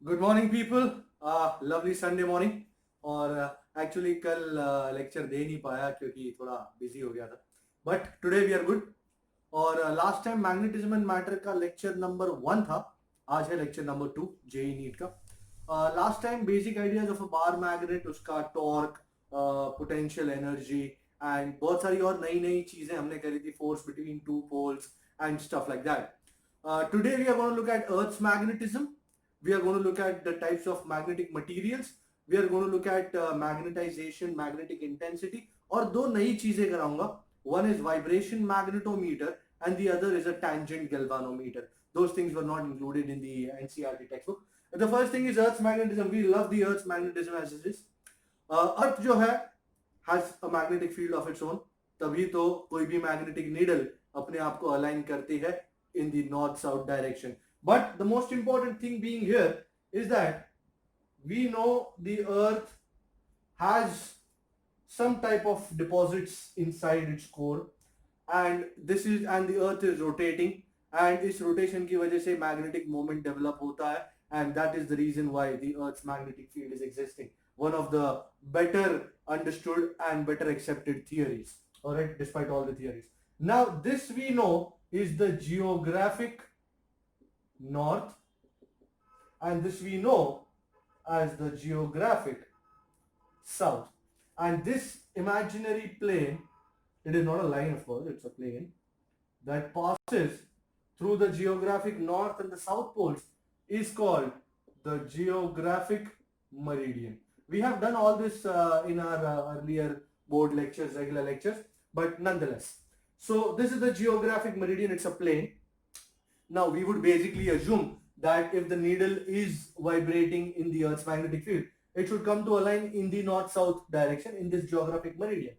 Good morning people. Lovely Sunday morning. और actually कल lecture दे नहीं पाया क्योंकि थोड़ा बिजी हो गया था, but today we are good. और last time magnetism and matter का लेक्चर नंबर 1 था। आज है लेक्चर नंबर 2 जेई नीट का। Last time basic ideas of a bar magnet, उसका टॉर्क, पोटेंशियल एनर्जी एंड बहुत सारी और नई नई चीजें हमने करी थी, force between two poles and stuff like that. Today we are going to look at Earth's magnetism. We are going to look at the types of magnetic materials. We are going to look at magnetization, magnetic intensity. और दो नई चीजें कराऊंगा. One is vibration magnetometer and the other is a tangent galvanometer. Those things were not included in the NCERT textbook. The first thing is Earth's magnetism. We love the Earth's magnetism as it is. Earth जो है has a magnetic field of its own. तभी तो कोई भी magnetic needle अपने आप को align करती है in the north-south direction. But the most important thing being here is that we know the Earth has some type of deposits inside its core, and the Earth is rotating, and इस rotation की वजह से magnetic moment develop होता है, and that is the reason why the Earth's magnetic field is existing. One of the better understood and better accepted theories. All right, despite all the theories. Now this we know is the geographic north, and this we know as the geographic south. And this imaginary plane, it is not a line of course, it's a plane that passes through the geographic north and the south poles, is called the geographic meridian. We have done all this in our earlier board lectures, regular lectures, but nonetheless. So this is the geographic meridian, it's a plane. Now we would basically assume that if the needle is vibrating in the Earth's magnetic field, it should come to align in the north-south direction in this geographic meridian.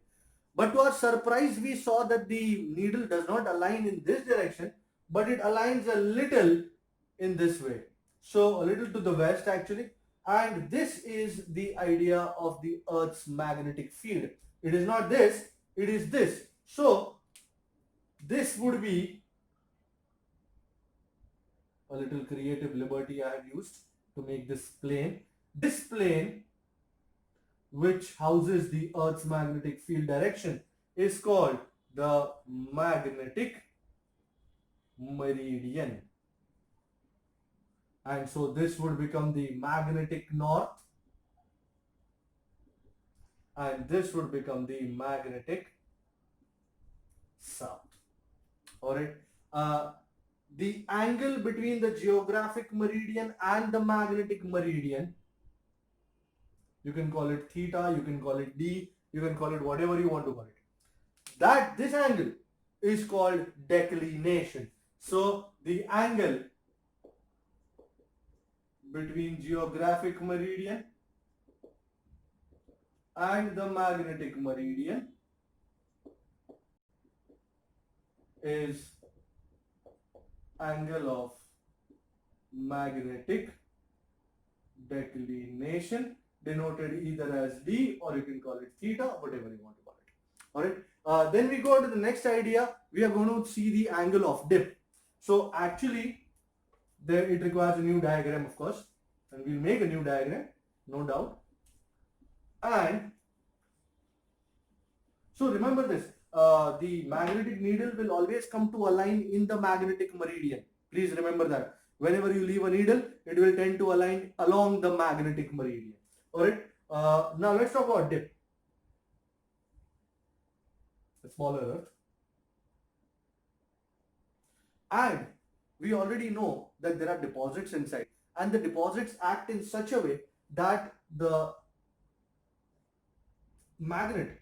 But to our surprise, we saw that the needle does not align in this direction, but it aligns a little in this way. So a little to the west actually. And this is the idea of the Earth's magnetic field. It is not this, it is this. So this would be a little creative liberty I have used to make this plane. This plane, which houses the Earth's magnetic field direction, is called the magnetic meridian. And so this would become the magnetic north, and this would become the magnetic south. All right. The angle between the geographic meridian and the magnetic meridian, you can call it theta, you can call it d, you can call it whatever you want to call it. That this angle is called declination. So the angle between geographic meridian and the magnetic meridian is angle of magnetic declination, denoted either as d or you can call it theta, whatever you want to call it. All right. Then we go to the next idea. We are going to see the angle of dip. So actually, there it requires a new diagram, of course, and we'll make a new diagram, no doubt. And so remember this, the magnetic needle will always come to align in the magnetic meridian. Please remember that. Whenever you leave a needle, it will tend to align along the magnetic meridian. Alright, now let's talk about dip. The smaller Earth. And we already know that there are deposits inside, and the deposits act in such a way that the magnet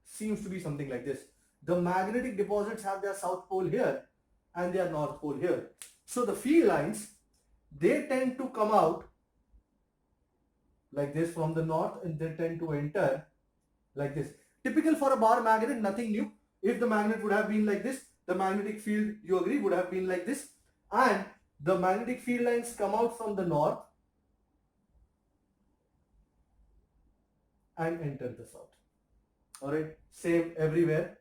seems to be something like this. The magnetic deposits have their south pole here and their north pole here. So the field lines, they tend to come out like this from the north, and they tend to enter like this. Typical for a bar magnet, nothing new. If the magnet would have been like this, the magnetic field, you agree, would have been like this, and the magnetic field lines come out from the north and enter the south. All right, same everywhere.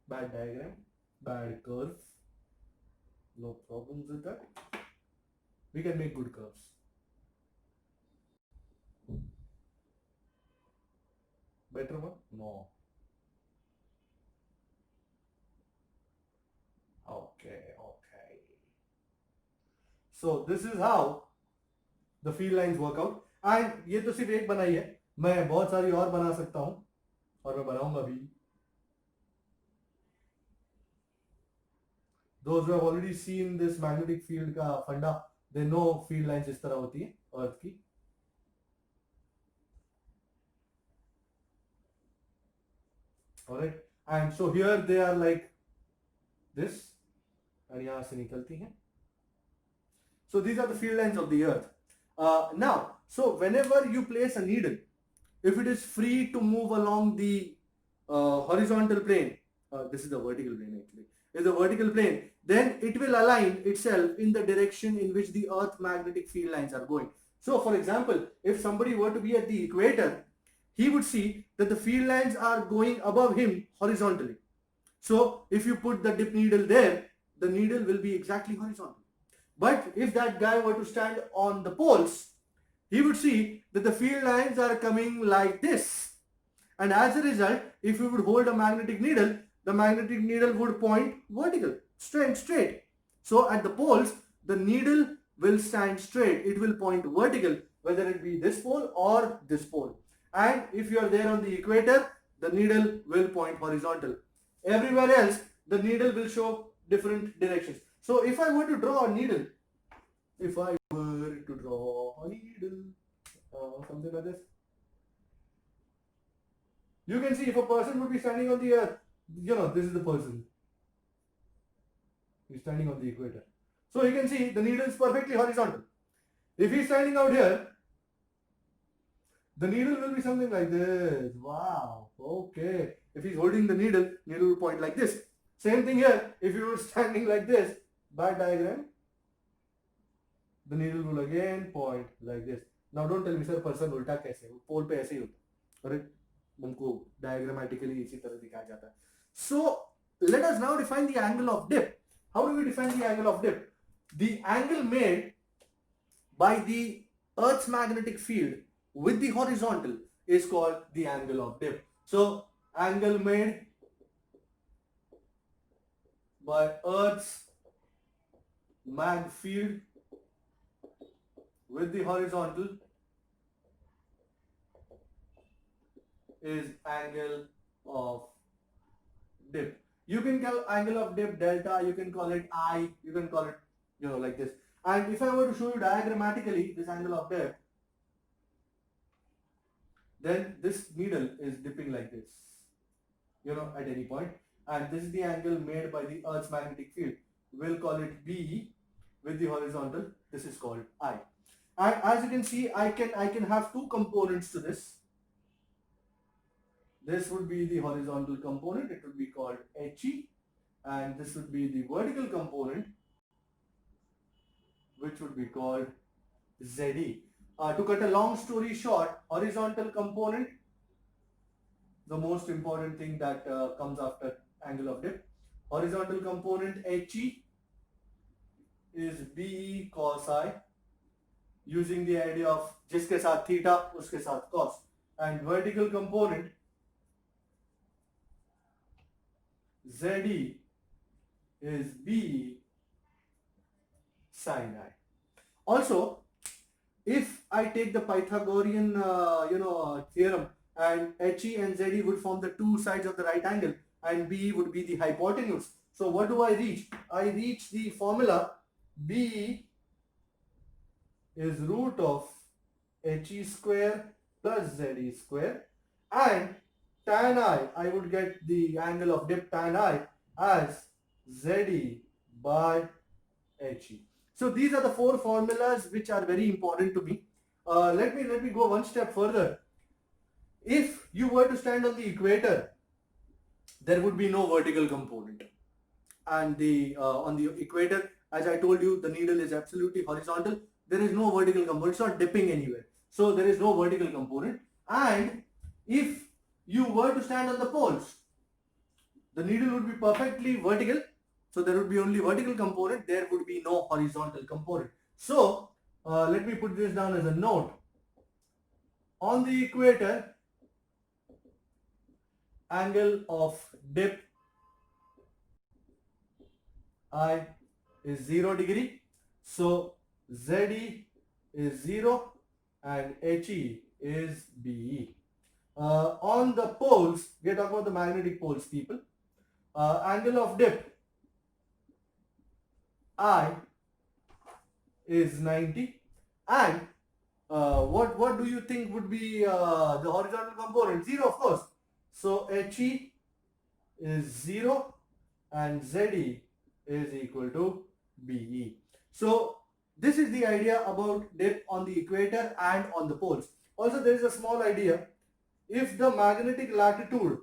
Bad diagram, bad curve. No problems with that. We can make good curves. Better one? No. Okay. So this is how the field lines work out. And ये तो सिर्फ एक बनाई है, मैं बहुत सारी और बना सकता हूँ और मैं बनाऊंगा भी. Those who have already seen this magnetic field का फंडा, they know field lines इस तरह होती है अर्थ की. Alright, and so here they are like this, and यहाँ से निकलती हैं. So these are the field lines of the earth. Now, so whenever you place a needle, if it is free to move along the horizontal plane, this is the vertical plane actually, is the vertical plane, then it will align itself in the direction in which the earth magnetic field lines are going. So for example, if somebody were to be at the equator, he would see that the field lines are going above him horizontally. So if you put the dip needle there, the needle will be exactly horizontal. But if that guy were to stand on the poles, he would see that the field lines are coming like this. And as a result, if we would hold a magnetic needle, the magnetic needle would point vertical, straight. So at the poles, the needle will stand straight. It will point vertical, whether it be this pole or this pole. And if you are there on the equator, the needle will point horizontal. Everywhere else, the needle will show different directions. So if I were to draw a needle, something like this, you can see if a person would be standing on the earth, this is the person. He's standing on the equator. So you can see the needle is perfectly horizontal. If he's standing out here, the needle will be something like this. Wow. Okay. If he's holding the needle will point like this. Same thing here. If you were standing like this, back diagram, the needle will again point like this. Now don't tell me sir person उल्टा कैसे, पोल पे ऐसे ही होता है, अरे हमको diagrammatically इसी तरह दिखाया जाता है. So let us now define the angle of dip. How do we define the angle of dip? The angle made by the Earth's magnetic field with the horizontal is called the angle of dip. So angle made by Earth's mag field with the horizontal is angle of dip. You can call angle of dip delta, you can call it I, you can call it like this. And if I were to show you diagrammatically this angle of dip, then this needle is dipping like this, at any point, and this is the angle made by the Earth's magnetic field. We'll call it B with the horizontal. This is called I. And as you can see, I can have two components to this. This would be the horizontal component, it would be called HE, and this would be the vertical component, which would be called ZE. To cut a long story short, horizontal component, the most important thing that comes after angle of dip. Horizontal component HE is BE cos I, using the idea of जिसके साथ theta उसके साथ cos, and vertical component ZE is BE sin I. Also, if I take the Pythagorean theorem, and HE and ZE would form the two sides of the right angle and BE would be the hypotenuse. So what do I reach? I reach the formula BE is root of HE square plus ZE square, and tan I would get the angle of dip tan I as ZE by HE. So these are the four formulas which are very important to me. Let me go one step further. If you were to stand on the equator, there would be no vertical component, and on the equator, as I told you, the needle is absolutely horizontal. There is no vertical component. It's not dipping anywhere, so there is no vertical component. And if you were to stand on the poles, the needle would be perfectly vertical, So there would be only vertical component, there would be no horizontal component. So let me put this down as a note. On the equator, angle of dip I is 0 degree. So ZE is 0 and HE is BE. On the poles, we are talking about the magnetic poles, people. Angle of dip I is 90, and what do you think would be the horizontal component? 0, of course. So HE is 0 and ZE is equal to BE. So this is the idea about dip on the equator and on the poles. Also, there is a small idea. If the magnetic latitude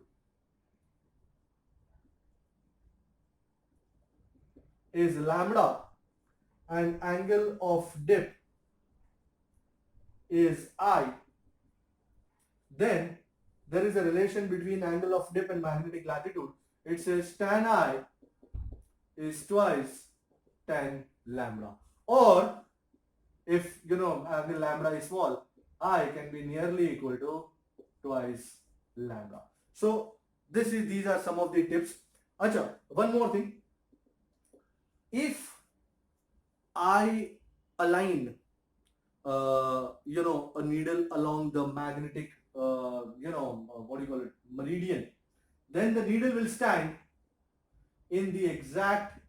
is lambda and angle of dip is I, then there is a relation between angle of dip and magnetic latitude. It says tan I is twice tan lambda. Or if angle lambda is small, I can be nearly equal to twice lambda. So these are some of the tips. Acha, one more thing. If I align a needle along the magnetic what do you call it, meridian, then the needle will stand in the exact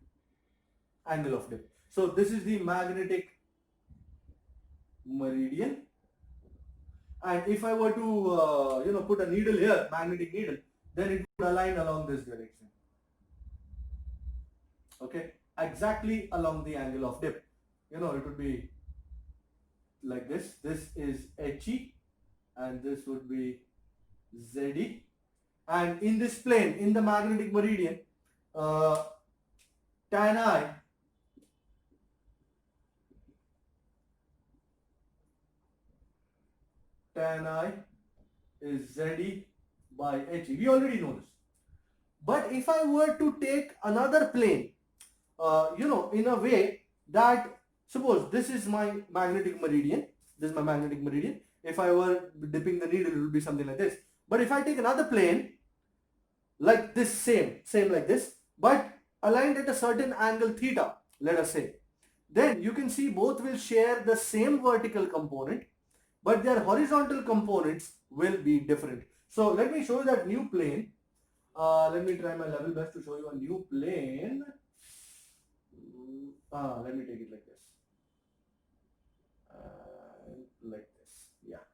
angle of dip. So this is the magnetic meridian, and if I were to put a needle here, magnetic needle, then it would align along this direction. Okay, exactly along the angle of dip. It would be like this. This is HE and this would be ZE. And in this plane, in the magnetic meridian, tan I is ZE by HE. We already know this. But if I were to take another plane, in a way that, suppose this is my magnetic meridian, If I were dipping the needle, it would be something like this. But if I take another plane, like this, same like this, but aligned at a certain angle theta, let us say, then you can see both will share the same vertical component, but their horizontal components will be different. So let me show you that new plane. Let me try my level best to show you a new plane. Let me take it like this. Like this. Yeah.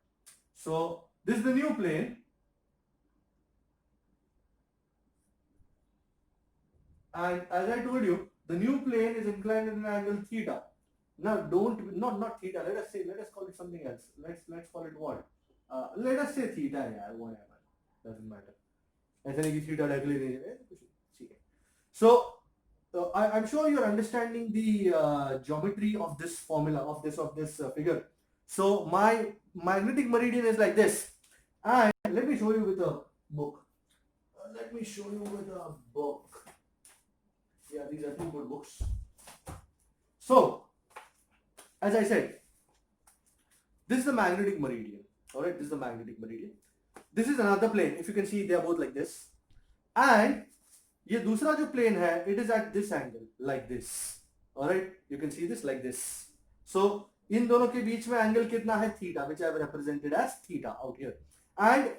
So this is the new plane. And as I told you, the new plane is inclined at an angle theta. Now not theta, let us call it something else. Let's call it what? Let us say theta, yeah, whatever. Doesn't matter. So I'm sure you're understanding the geometry of this formula, of this figure. So my magnetic meridian is like this, and let me show you with a book. Yeah, these are two good books. So, as I said, this is the magnetic meridian. Alright, this is the magnetic meridian. This is another plane. If you can see, they are both like this. And ये दूसरा जो plane है, it is at this angle, like this. Alright, you can see this like this. So, इन दोनों के बीच में angle कितना है? Theta, which I have represented as theta out here. And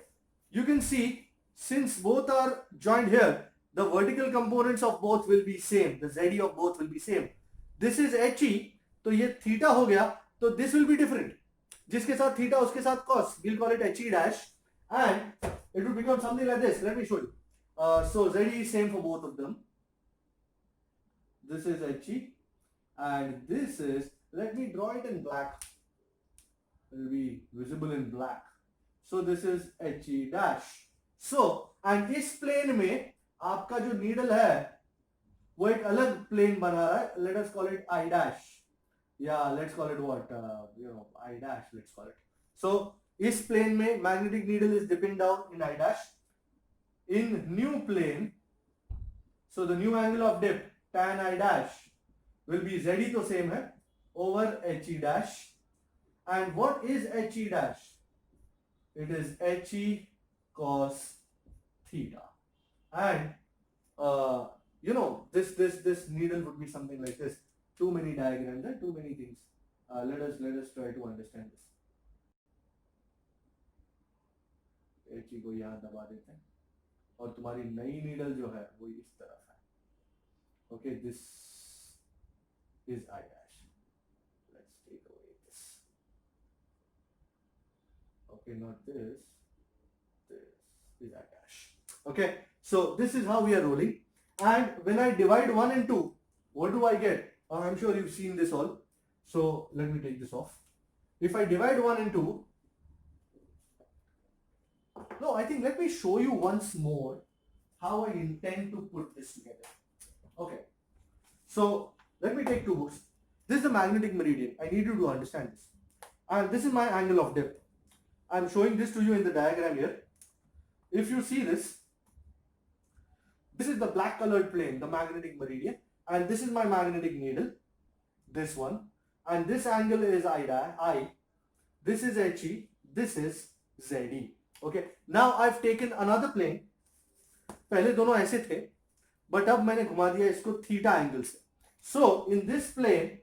you can see, since both are joined here, the vertical components of both will be same. The ZE of both will be same. This is HE, तो ये theta हो गया, तो this will be different. जिसके साथ theta उसके साथ cos, we'll call it HE dash, and it will become something like this. Let me show you. So ZE is same for both of them. This is HE, and this is, let me draw it in black. It will be visible in black. So this is HE dash. So, and इस plane में आपका जो needle है वो एक अलग plane बना रहा है. Let us call it I dash. Yeah, let's call it what? I dash, let's call it. So, इस plane में magnetic needle is dipping down in I dash. In new plane, so the new angle of dip, tan I dash will be ZE तो same है over HE dash. And what is HE dash? It is HE cos theta. And this needle would be something like this. Too many diagrams and too many things. Let us try to understand this. HE को यहाँ दबा देते हैं और तुम्हारी नई needle जो है वो इस तरफ है. Okay, this is I dash. Let's take away this. Okay, not this. This is I dash. Okay, so this is how we are rolling. And when I divide 1 and 2, what do I get? I'm sure you've seen this all. So let me take this off. If I divide 1 and 2, no, I think let me show you once more how I intend to put this together. Okay, so let me take two books. This is the magnetic meridian. I need you to understand this. And this is my angle of dip. I'm showing this to you in the diagram here. If you see this, this is the black colored plane, the magnetic meridian, and this is my magnetic needle, this one, and this angle is I, this is HE, this is ZE. Okay, now I've taken another plane. पहले दोनों ऐसे थे, but अब मैंने घुमा दिया इसको theta angle से. So in this plane,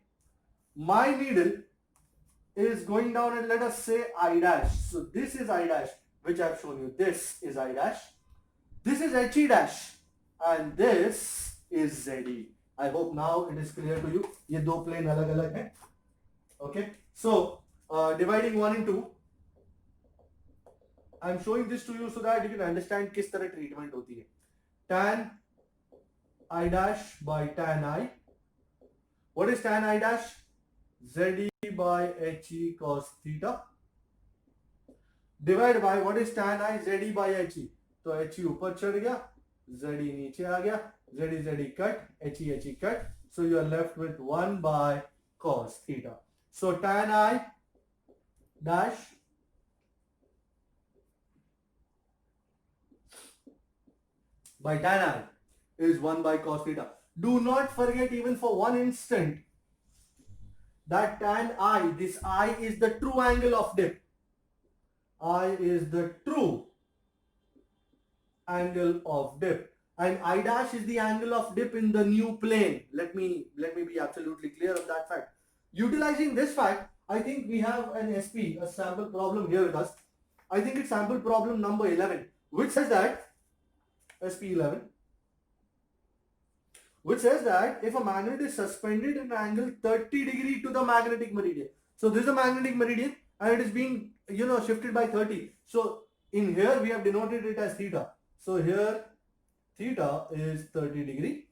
my needle is going down and let us say I dash. So this is I dash, which I've shown you. This is I dash. This is HE dash. And this is ZE. I hope now it is clear to you. ये दो plane अलग-अलग हैं. Okay. So dividing 1 and 2. I'm showing this to you so that you can understand किस तरह treatment होती है. Tan I dash by tan I. What is tan I dash? ZE by HE cos theta. Divide by what is tan I? ZE by HE. तो HE ऊपर चढ़ गया, ZE नीचे आ गया, ZE cut, HE cut. So you are left with 1 by cos theta. So tan I dash by tan I is 1 by cos theta. Do not forget even for one instant that tan I, this I is the true angle of dip. I is the true angle of dip. And I dash is the angle of dip in the new plane. Let me be absolutely clear of that fact. Utilizing this fact, I think we have an SP, a sample problem here with us. I think it's sample problem number 11, which says that, SP 11, which says that if a magnet is suspended at an angle 30 degree to the magnetic meridian. So this is a magnetic meridian and it is being, shifted by 30. So in here we have denoted it as theta. So here theta is 30 degree.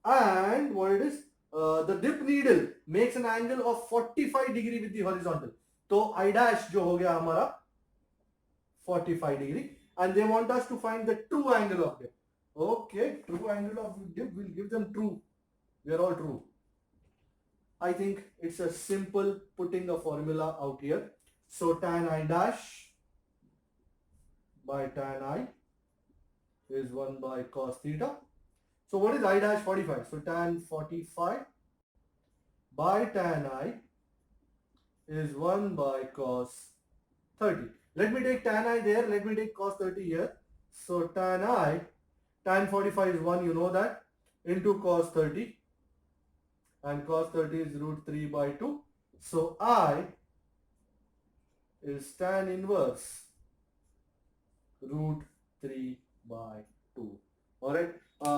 And what it is, the dip needle makes an angle of 45 degree with the horizontal. So I dash जो हो गया हमारा 45 degree. And they want us to find the true angle of dip. Okay, true angle of dip, we'll give them true. We are all true. I think it's a simple putting a formula out here. So tan I dash by tan I is 1 by cos theta. So what is I dash 45? So tan 45 by tan I is 1 by cos 30. Let me take tan I there, let me take cos 30 here. So tan 45 is 1, you know that, into cos 30. And cos 30 is root 3 by 2. So I is tan inverse root 3 by 2. Alright,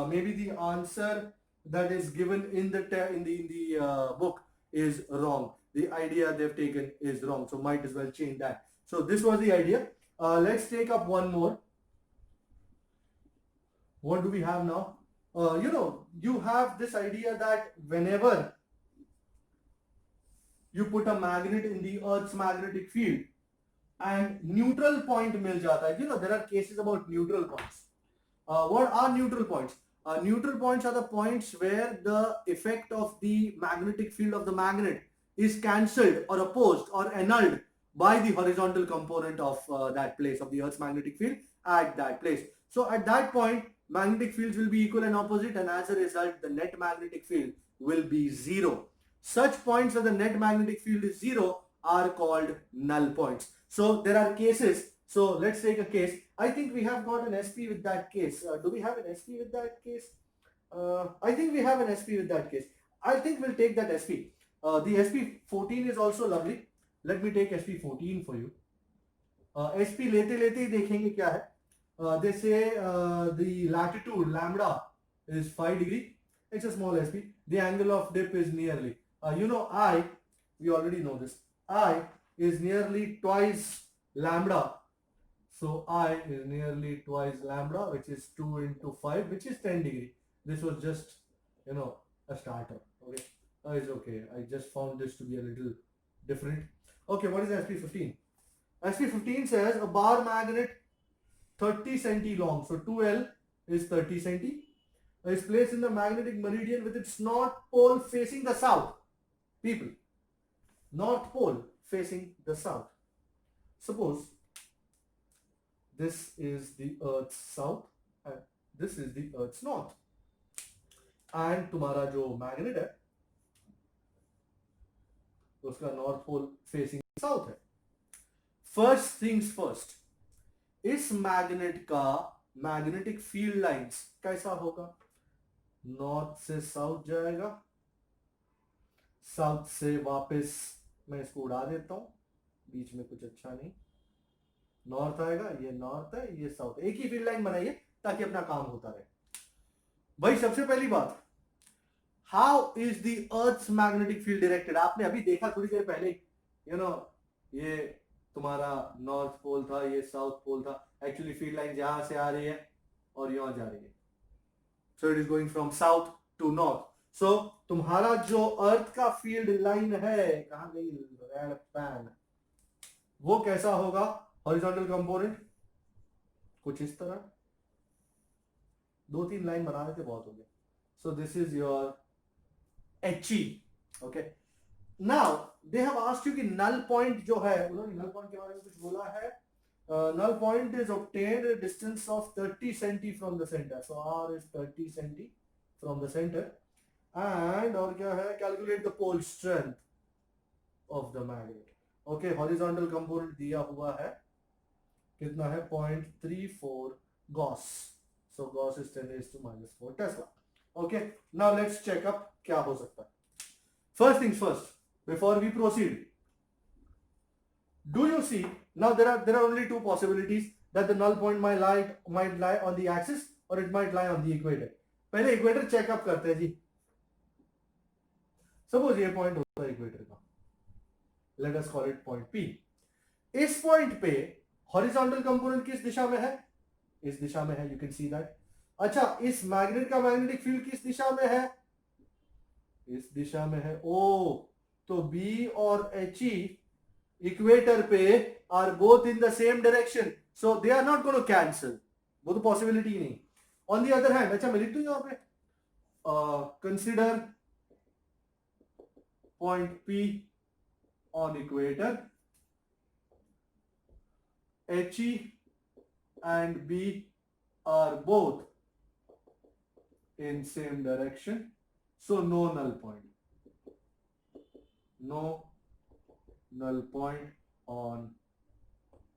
maybe the answer that is given in the book is wrong. The idea they've taken is wrong. So might as well change that. So this was the idea. Let's take up one more. What do we have now? You have this idea that whenever you put a magnet in the Earth's magnetic field and neutral point mil jata hai. There are cases about neutral points. What are neutral points? Neutral points are the points where the effect of the magnetic field of the magnet is cancelled or opposed or annulled by the horizontal component of that place of the Earth's magnetic field at that place. So at that point, magnetic fields will be equal and opposite, and as a result the net magnetic field will be zero. Such points where the net magnetic field is zero are called null points. So there are cases. So let's take a case. I think we have got an SP with that case. Do we have an SP with that case? I think we have an SP with that case. I think we'll take that SP. The SP14 is also lovely. Let me take SP14 for you. SP लेते लेते ही देखेंगे क्या है. They say the latitude lambda is 5 degree. It's a small SP. The angle of dip is nearly. I, we already know this. I is nearly twice lambda. So I is nearly twice lambda, which is 2 into 5, which is 10 degree. This was just, a starter. Okay. It's okay. I just found this to be a little different. Okay, what is SP15? SP15 says a bar magnet 30 centi long. So 2L is 30 centi. Is placed in the magnetic meridian with its north pole facing the south. People, north pole facing the south. Suppose this is the Earth's south and this is the Earth's north. And तुम्हारा जो magnet है उसका north pole facing south है. First things first, इस magnet का magnetic field lines कैसा होगा? North से south जाएगा, south से वापस मैं इसको उड़ा देता हूं, बीच में कुछ अच्छा नहीं. नॉर्थ आएगा, ये नॉर्थ है, ये साउथ. एक ही फील्ड लाइन बनाइए ताकि अपना काम होता रहे. भाई सबसे पहली बात, how is the earth's magnetic field directed? आपने अभी देखा थोड़ी देर पहले, ये तुम्हारा नॉर्थ पोल था, ये साउथ पोल था. एक्चुअली फील्ड लाइन यहां से आ रही है और यहां जा रही है. So it is going from south to north. So तुम्हारा जो अर्थ का फील्ड लाइन है, कहां गई रेड पैन, वो कैसा होगा? हॉरिजॉन्टल कंपोनेंट कुछ इस तरह. 2-3 लाइन बना देते बहुत हो गया. So this is your HE. Okay, now they have asked you कि नल पॉइंट जो है, उन्होंने नल पॉइंट के बारे में कुछ बोला है. Null point is obtained at distance of 30 centi from the centre. So R is 30 centi from the centre. And और क्या है? Calculate the pole strength of the magnet. Okay, horizontal component दिया हुआ है, कितना है? 0.34 gauss. So gauss is 10⁻⁴ tesla. Okay, now let's check up क्या हो सकता है. First things first, before we proceed, do you see now there are only two possibilities that the null point might lie on the axis or it might lie on the equator. पहले equator checkup करते हैं जी. Suppose ये point होता है equator का, late us call it point P. इस point पे horizontal component किस दिशा में है? इस दिशा में है. You can see that. अच्छा, इस मैग्नेट का मैग्नेटिक फील्ड किस दिशा में है? इस दिशा में है. ओ, तो B और HE इक्वेटर पे are both in the same direction, so they are not going to cancel. वो तो पॉसिबिलिटी ही नहीं. ऑन द अदर हैंड, अच्छा मैं लिख दूं यहां पे, consider point P on equator. HE and B are both in same direction, so no null point. No null point on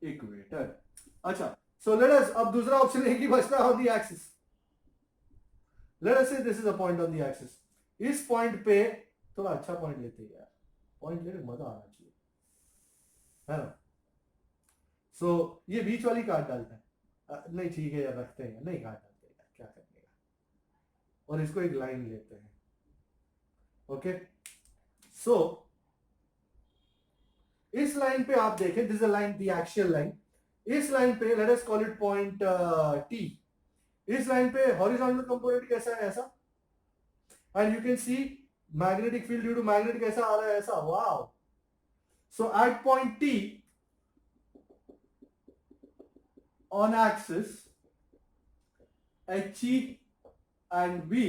equator. अच्छा, so let us, अब दूसरा ऑप्शन है कि बचता है on the axis. Let us say this is a point on the axis. इस point पे थोड़ा अच्छा पॉइंट लेते हैं यार, पॉइंट लेने मजा आना चाहिए, है ना? सो ये बीच वाली काट डालते हैं. नहीं ठीक है यार, रखते हैं. नहीं काट डालते यार, क्या करने का. और इसको एक लाइन लेते हैं. ओके, सो इस लाइन पे आप देखें, this is a line, the axial line. इस लाइन पे let us call it point T. इस लाइन पे हॉरिजॉन्टल कंपोनेंट कैसा है? ऐसा. And you can see magnetic field due to magnet कैसा आ रहा है? ऐसा. Wow. So at point T on axis, HE and B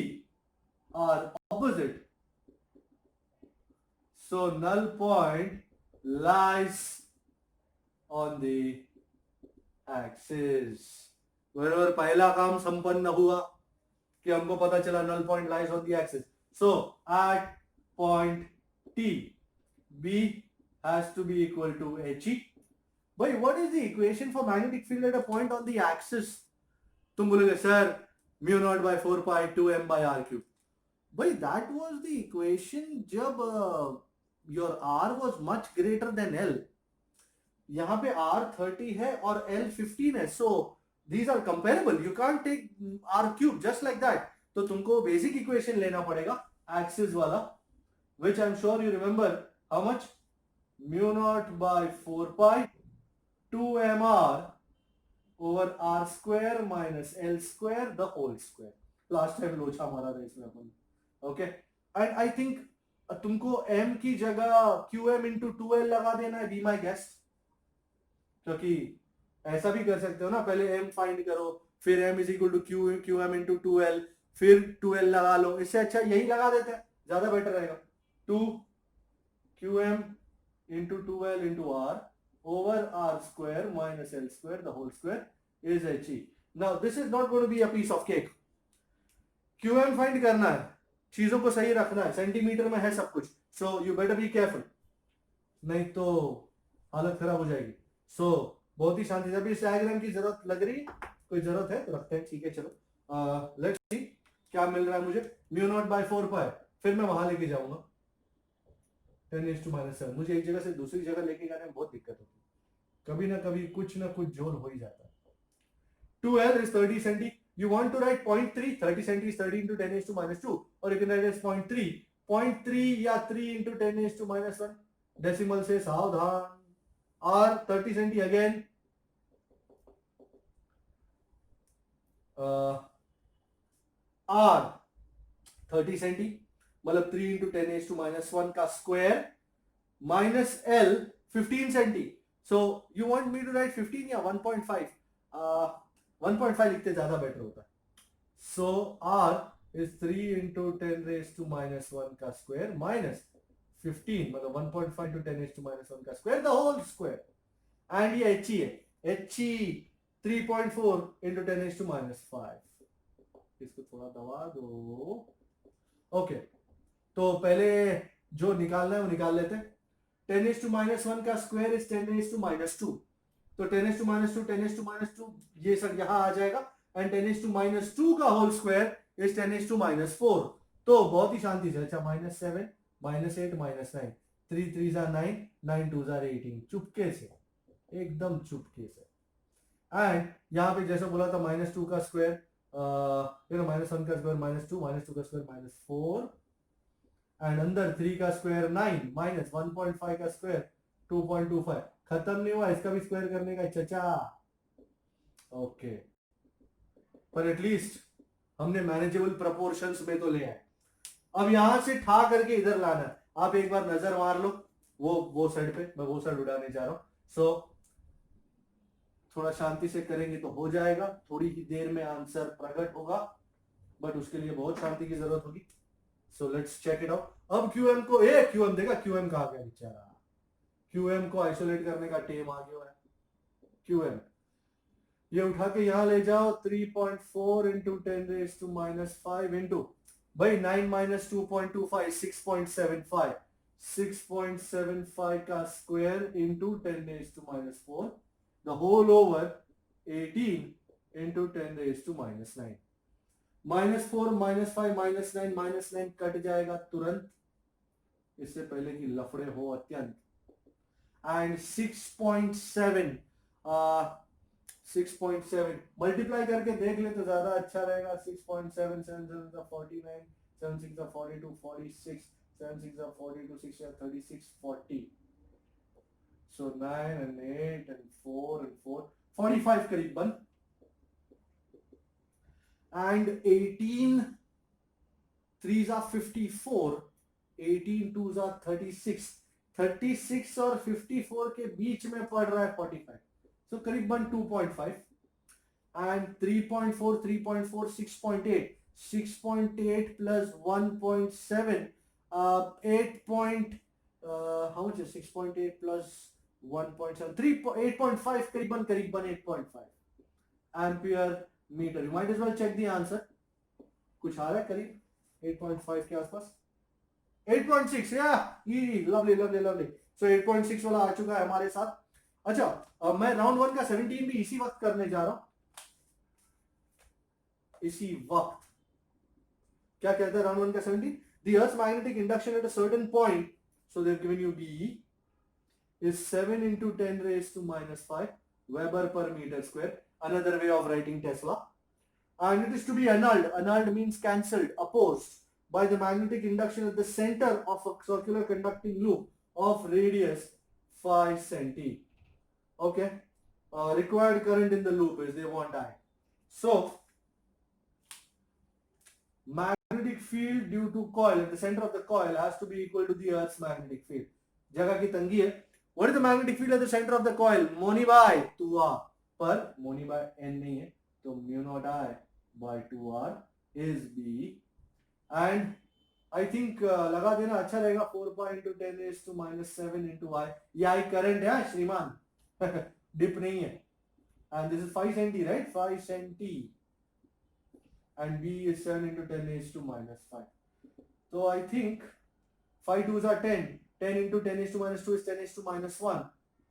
are opposite, so null point lies on the axis. wherever पहला काम संपन्न हुआ कि हमको पता चला null point lies on the axis. So at point T, B has to be equal to HE. भाई what is the equation for magnetic field at a point on the axis? तुम बोलोगे sir mu naught by 4 pi 2m by r cube. भाई that was the equation जब your r was much greater than l. यहाँ पे r 30 है और l 15 है. So these are comparable. You can't take r cube just like that. तो तुमको basic equation लेना पड़ेगा एक्सिस वाला, which I'm sure you remember. How much? Mu naught by 4 pi 2mr over r square minus l square the whole square. Last time लोचा मारा था इसमें अपन. Okay. And I think तुमको m की जगह qm into 2l लगा देना है. Be my guest. क्योंकि ऐसा भी कर सकते हो ना, पहले m फाइंड करो फिर m is equal to qm into 2l फिर 2l लगा लो. इससे अच्छा यही लगा देते हैं, ज्यादा बेटर रहेगा. 2 qm into 2l into r over r square minus l square the whole square is he. Now this is not going to be a piece of cake. qm find करना है, चीजों को सही रखना है, सेंटीमीटर में है सब कुछ. So you better be careful, नहीं तो हालत खराब हो जाएगी. सो बहुत ही शांति से. अभी इस डायग्राम की जरूरत लग रही, कोई जरूरत है तो रखते हैं. ठीक है चलो लेट्स सी क्या मिल रहा है मुझे. म्यू नॉट बाय 4 पाई, फिर मैं वहां लेके जाऊंगा 10⁻⁷. मुझे एक जगह से दूसरी जगह लेके जाने में बहुत दिक्कत होती है, कभी ना कभी कुछ ना कुछ जोड़ हो ही जाता है. 2l is 30 cm. You want to write 0.3, 30 cm is 30 into 10⁻⁻2, or you can write as 0.3. 0.3 या 3 into 10⁻⁻1. डेसिमल से सावधान. r 30 cm again. r 30 cm मतलब 3 into 10⁻⁻1 का square minus l 15 cm. So you want me to write 15 या 1.5? 1.5 लिखते ज्यादा better होता है. So r is 3 into 10⁻⁻1 का स्क्वायर minus 15 मतलब 1.5 to 10⁻⁻1 का square the whole square. And ये he है, he 3.4 into 10⁻⁻5. इसको थोड़ा दबा दो. ओके तो पहले जो निकालना है वो निकाल लेते हैं. 10⁻⁻1 का स्क्वायर इज 10⁻⁻2. तो 10⁻⁻2 10⁻⁻2 ये सब यहां आ जाएगा. एंड 10⁻⁻2 का होल स्क्वायर इज 10⁻⁴. तो बहुत ही शांति से. अच्छा -7 -8 -9 3 3 9 9 2 18. चुपके से, एकदम चुपके से. एंड यहाँ पे जैसे बोला था -2 का स्क्वायर -1 का स्क्वायर -2 -2 का स्क्वायर -4 एंड अंदर 3 का स्क्वायर 9 माइनस 1.5 का स्क्वायर 2.25. खत्म नहीं हुआ, इसका भी स्क्वायर करने का चचा. ओके पर एटलीस्ट हमने मैनेजेबल प्रोपोर्शंस में तो ले आए. अब यहां से ठा करके इधर लाना. आप एक बार नजर मार लो वो साइड पे, मैं वो साइड उड़ाने जा रहा हूं. सो थोड़ा शांति से करेंगे तो हो जाएगा. थोड़ी ही देर में आंसर प्रकट होगा, बट उसके लिए बहुत शांति की जरूरत होगी. So let's check it out. अब QM को QM देखा, QM कहा गया बेचारा. QM को आइसोलेट करने का टेम आ गया है. QM ये उठा के यहां ले जाओ. 3.4 into 10⁻⁻5 into भाई 9 minus 2.25 6.75. 6.75 का square into 10⁻⁴. the whole over 18 into 10⁻⁹. -4 -5 -9 -9 cut जाएगा तुरंत, इससे पहले कि लफड़े हो अत्यंत. एंड 6.7 मल्टीप्लाई करके देख ले तो ज्यादा अच्छा रहेगा. 6.7 7 7 49 7 6 42 46 7 6 42 6 36 40. So 9 and 8 and 4 and 4 45 करीबन. And 18 3s are 54, 18 2s are 36. 36 और 54 के बीच में पड़ रहा है 45. So करीबन 2.5. And 3.4 3.4 6.8 6.8 plus 1.7 8. How much is 6.8 plus 1.7 8.5 करीबन 8.5. Ampere metre. You might as well check the answer. कुछ आ रहा है करीब 8.5 के आसपास. 8.6. या लवली लवली लवली. सो 8.6 वाला आ चुका है हमारे साथ. अच्छा, अब मैं राउंड 1 का 17 भी इसी वक्त करने जा रहा हूं. इसी वक्त क्या कहता है राउंड 1 का 17? The Earth's magnetic induction at a certain point, so they've given you B, is 7 into 10 raised to minus 5 Weber per meter square. Another way of writing Tesla. And it is to be annulled. Annulled means cancelled, opposed by the magnetic induction at the center of a circular conducting loop of radius 5 centi. Okay. Required current in the loop is they want I. So, magnetic field due to coil at the center of the coil has to be equal to the Earth's magnetic field. जगह की तंगी है. What is the magnetic field at the center of the coil? Moni by 2r. पर Moni by n नहीं है, तो mu naught I by 2r is B. And I think लगा देना अच्छा रहेगा. 4 pi into 10 raised to minus 7 into I. ये I current है श्रीमान. Dip नहीं है. And this is 5 centi, right? 5 centi. And B is 7 into 10 raised to minus 5. So I think 5 2s are 10. 10 into 10 raised to minus 2 is 10 raised to minus 1.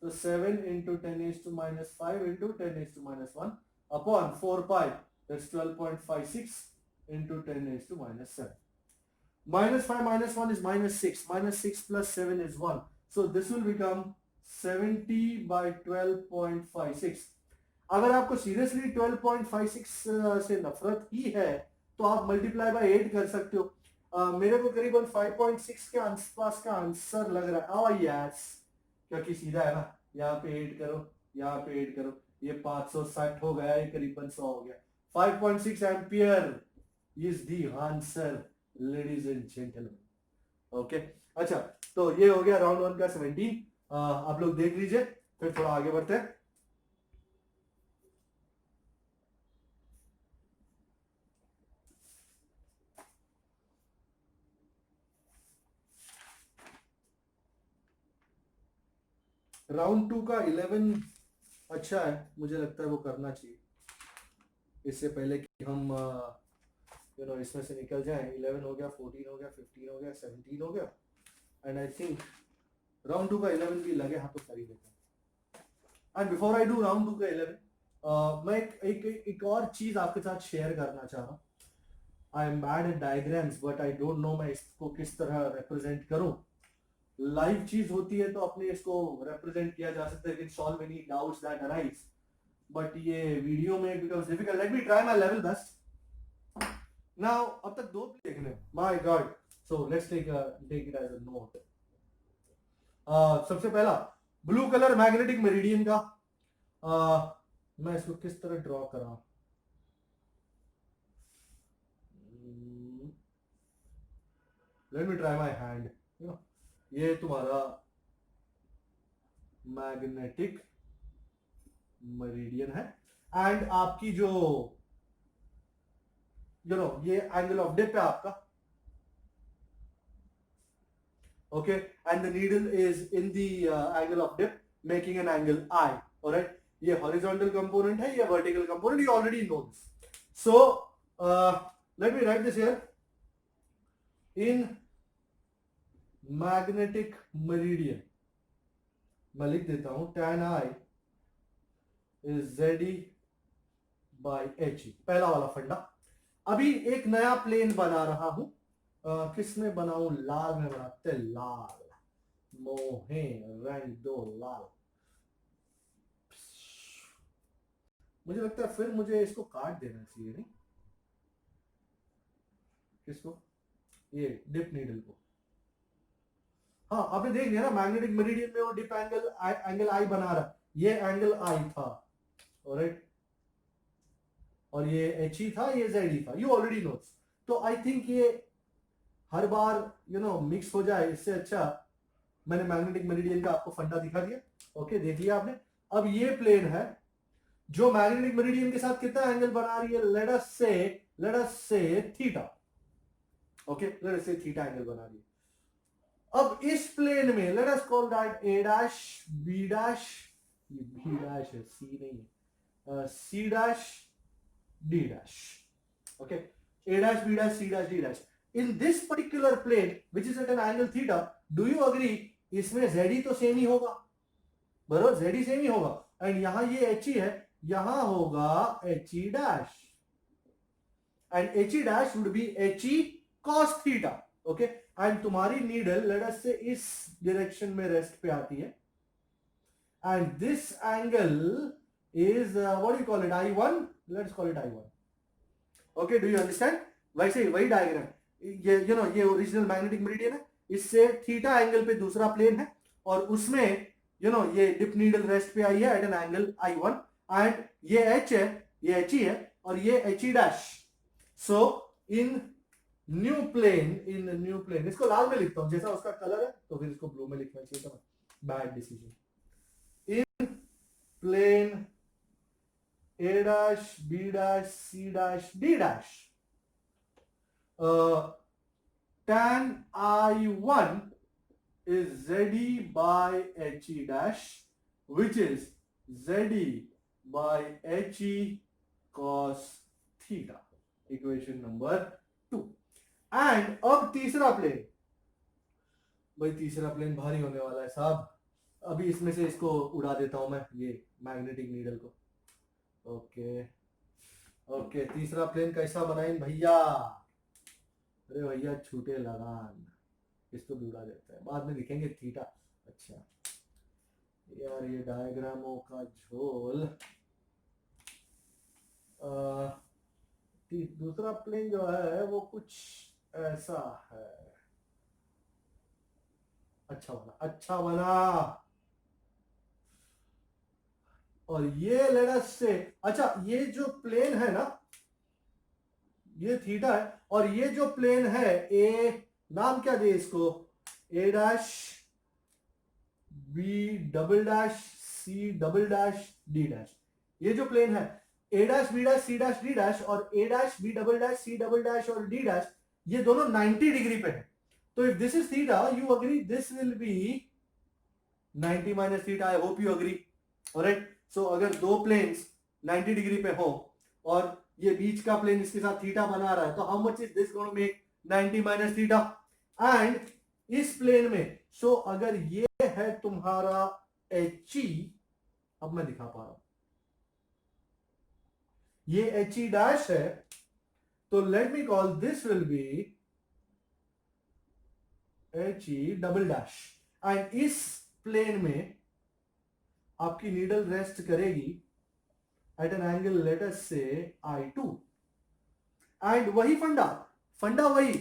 So 7 into 10 raised to minus 5 into 10 raised to minus 1 upon 4 pi. That's 12.56 into 10 raised to minus 7. Minus 5 minus 1 is minus 6. Minus 6 plus 7 is 1. So this will become 70 by 12.56. अगर आपको seriously 12.56 से नफरत ही है तो आप multiply by 8 कर सकते हो. मेरे को करीबन 5.6 के आसपास का आंसर लग रहा है. यस, क्योंकि सीधा है ना. यहाँ पे 8 करो, यहाँ पे 8 करो, ये 560 हो गया, ये करीबन 100 हो गया. 5.6 ampere is the answer ladies and gentleman. Okay, अच्छा, तो ये हो गया राउंड 1 का 17. आप लोग देख लीजिए, फिर थोड़ा आगे बढ़ते हैं. राउंड 2 का 11 अच्छा है, मुझे लगता है वो करना चाहिए इससे पहले कि हम इसमें से निकल जाएं. 11 हो गया, 14 हो गया, 15 हो गया, 17 हो गया. एंड आई थिंक राउंड 2 का 11 भी लगे हाथ तो कर ही देते हैं. And before I do round 2 का 11 मैं एक और चीज आपके साथ शेयर करना चाह रहा हूँ. I am bad at diagrams but I don't know मैं इसको किस तरह रिप्रेजेंट करूं. लाइव चीज होती है तो अपने इसको रिप्रेजेंट किया जा सकता है. Can solve any doubts that arise. But ये वीडियो में becomes difficult. Let me try my level best. Now अब तक 2 देखने. My god. So let's take it as a note. सबसे पहला ब्लू कलर मैग्नेटिक मेरिडियन का. मैं इसको किस तरह ड्रॉ करा. Late me try my hand. ये तुम्हारा मैग्नेटिक मेरिडियन है. एंड आपकी जो ये एंगल ऑफ डिप है आपका. Okay, and the needle is in the angle of dip making an angle I. Alright, ये हॉरिजॉन्टल कंपोनेंट है, ये vertical component. You already know this. So let me write this here. In magnetic meridian मैं लिख देता हूं tan I is ZE by HE. पहला वाला फंडा. अभी एक नया प्लेन बना रहा हूं. किस में बनाऊं? लाल में बनाते. लाल मोहे रंग दो लाल. मुझे लगता है फिर मुझे इसको काट देना चाहिए. नहीं, किसको? ये डिप नीडल को. हाँ, आपने देख लिया ना मैग्नेटिक मेरिडियन में वो डिप एंगल आई बना रहा. ये एंगल आई था. ऑलराइट, और ये एच ही था, ये जेड ही था. You already no. तो आई थिंक ये हर बार मिक्स हो जाए, इससे अच्छा मैंने मैग्नेटिक मेरिडियन का आपको फंडा दिखा दिया. ओके, देख लिया आपने. अब ये प्लेन है जो मैग्नेटिक मेरिडियन के साथ कितना एंगल बना रही है. लेट अस से थीटा. ओके, लेट अस से थीटा एंगल बना रही है. अब इस प्लेन में late us call that A dash B dash. B dash है, C नहीं है. C dash D dash. Okay, A dash B dash C dash D dash. In this particular plane which is at an angle theta, do you agree इसमें ZE तो same ही होगा, बराबर ZE same ही होगा, and यहां ये HE है, यहां होगा HE dash, and HE dash would be HE cos theta. Okay, and तुम्हारी नीडल लेट अस से इस डायरेक्शन में रेस्ट पे आती है, and this angle is what do you call it, I1, let's call it I1. Okay, do you understand? वैसे वही diagram, ये ये ओरिजिनल मैग्नेटिक मेरिडियन है, इससे थीटा एंगल पे दूसरा प्लेन है, और उसमें ये डिप नीडल रेस्ट पे आई है at an angle I1, and ये H है, ये HE है, और ये HE dash. So in new plane, इसको लाल में लिखता हूं जैसा उसका कलर है, तो फिर इसको ब्लू में लिखना चाहिए था, bad decision. In plane A dash, B dash, C dash, D dash, tan I1 is ZE by HE dash, which is ZE by HE cos theta. Equation number 2. And अब तीसरा प्लेन, भाई तीसरा plane भारी होने वाला है साहब, अभी इसमें से इसको उड़ा देता हूं मैं, ये मैग्नेटिक नीडल को. ओके, तीसरा प्लेन कैसा बनाए भैया? अरे भैया छूटे लगान, इसको भी उड़ा देते हैं, बाद में लिखेंगे थीटा. अच्छा यार ये डायग्रामों का झोल. दूसरा प्लेन जो है वो कुछ ऐसा है. अच्छा बना. और ये लेट अस से, अच्छा ये जो प्लेन है ना, ये थीटा है, और ये जो प्लेन है ए, नाम क्या दे इसको, A dash B double dash C double dash D dash. ये जो प्लेन है A dash B dash C dash D dash और A dash B double dash C double dash और D डैश, ये दोनों 90 डिग्री पे है. तो if this is theta, you agree this will be 90 minus theta. I hope you agree. Alright, so अगर दो planes 90 degree पे हो और ये बीच का प्लेन इसके साथ थीटा बना रहा है, तो how much is this going to make 90 minus theta. And इस प्लेन में, सो अगर ये है तुम्हारा HE, अब मैं दिखा पा रहा हूं, ये HE डैश है, तो let me call this will be HE double dash. And इस प्लेन में आपकी नीडल रेस्ट करेगी at an angle let us say I2. And वही फंडा वही,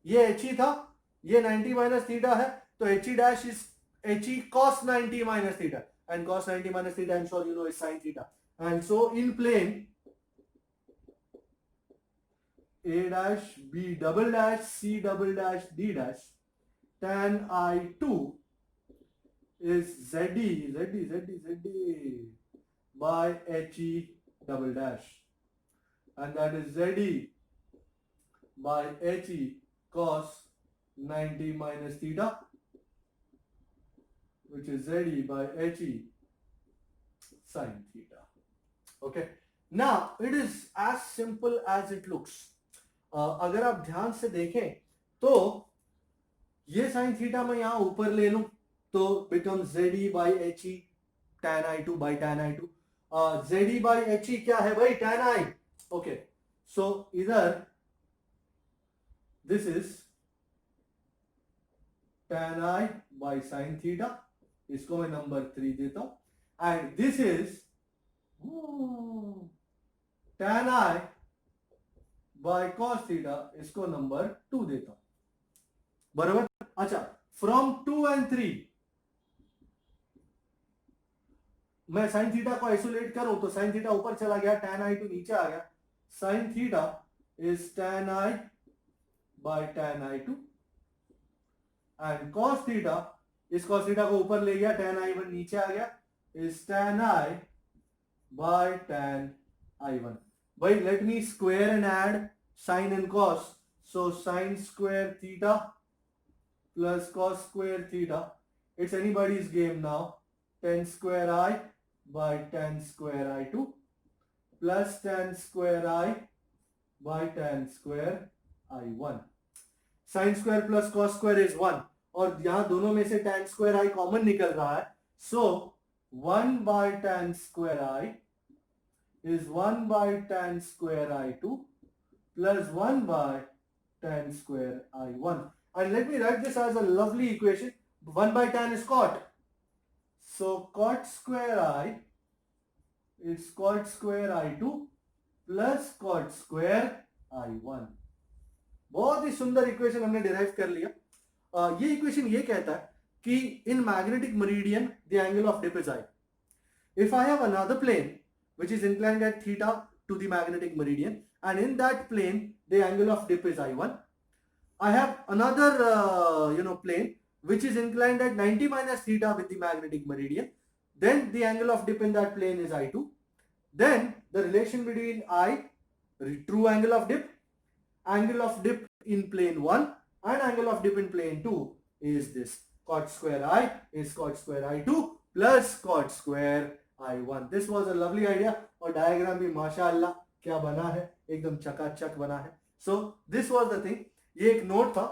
ये HE था, ये 90 माइनस थीटा है, तो HE dash is HE cos 90 minus theta, and cos 90 minus theta, I am sure you know, is sin theta. And so in plane A dash B double dash C double dash D dash, tan I2 is ZE by HE double dash, and that is ZE by HE cos 90 minus theta, which is ZE by HE sin theta. Okay, now it is as simple as it looks. अगर आप ध्यान से देखें तो ये sin theta मैं यहां ऊपर ले लूं तो become ZE by HE tan I2 by tan I2. ZE by HE क्या है भाई? tan I. ओके, सो इधर this is tan I by sin theta, इसको मैं नंबर 3 देता हूं, and this is tan I by cos theta, इसको number 2 देता हूं. बराबर. अच्छा, फ्रॉम 2 and 3 मैं sin थीटा को आइसोलेट करूं तो sin थीटा ऊपर चला गया, tan I2 नीचे आ गया. sin theta is tan I by tan I2, and cos theta इस cos थीटा को ऊपर ले गया, tan I1 नीचे आ गया, is tan I by tan I1. भाई let me square and add sin and cos. So sin square theta plus cos square theta, it's anybody's game now. Tan square I by tan square I2. plus tan square I by tan square I1. Sin square plus cos square is 1 और यहां दोनों में से tan square I common निकल रहा है. So 1 by tan square I is 1 by tan square I2 plus 1 by tan square I1. And let me write this as a lovely equation. 1 by tan is cot. So cot square I is cot square I2 plus cot square I1. बहुत ही सुंदर equation हमने derive कर लिया. ये equation ये कहता है कि in magnetic meridian the angle of dip is I. If I have another plane which is inclined at theta to the magnetic meridian, and in that plane the angle of dip is I1. I have another plane which is inclined at 90 minus theta with the magnetic meridian. Then the angle of dip in that plane is I2. Then the relation between true angle of dip in plane 1 and angle of dip in plane 2 is this. Cot square I is cot square I2 plus cot square I1. This was a lovely idea और diagram भी माशाअल्लाह क्या बना है, एकदम चकाचक बना है. So this was the thing. ये एक नोट था.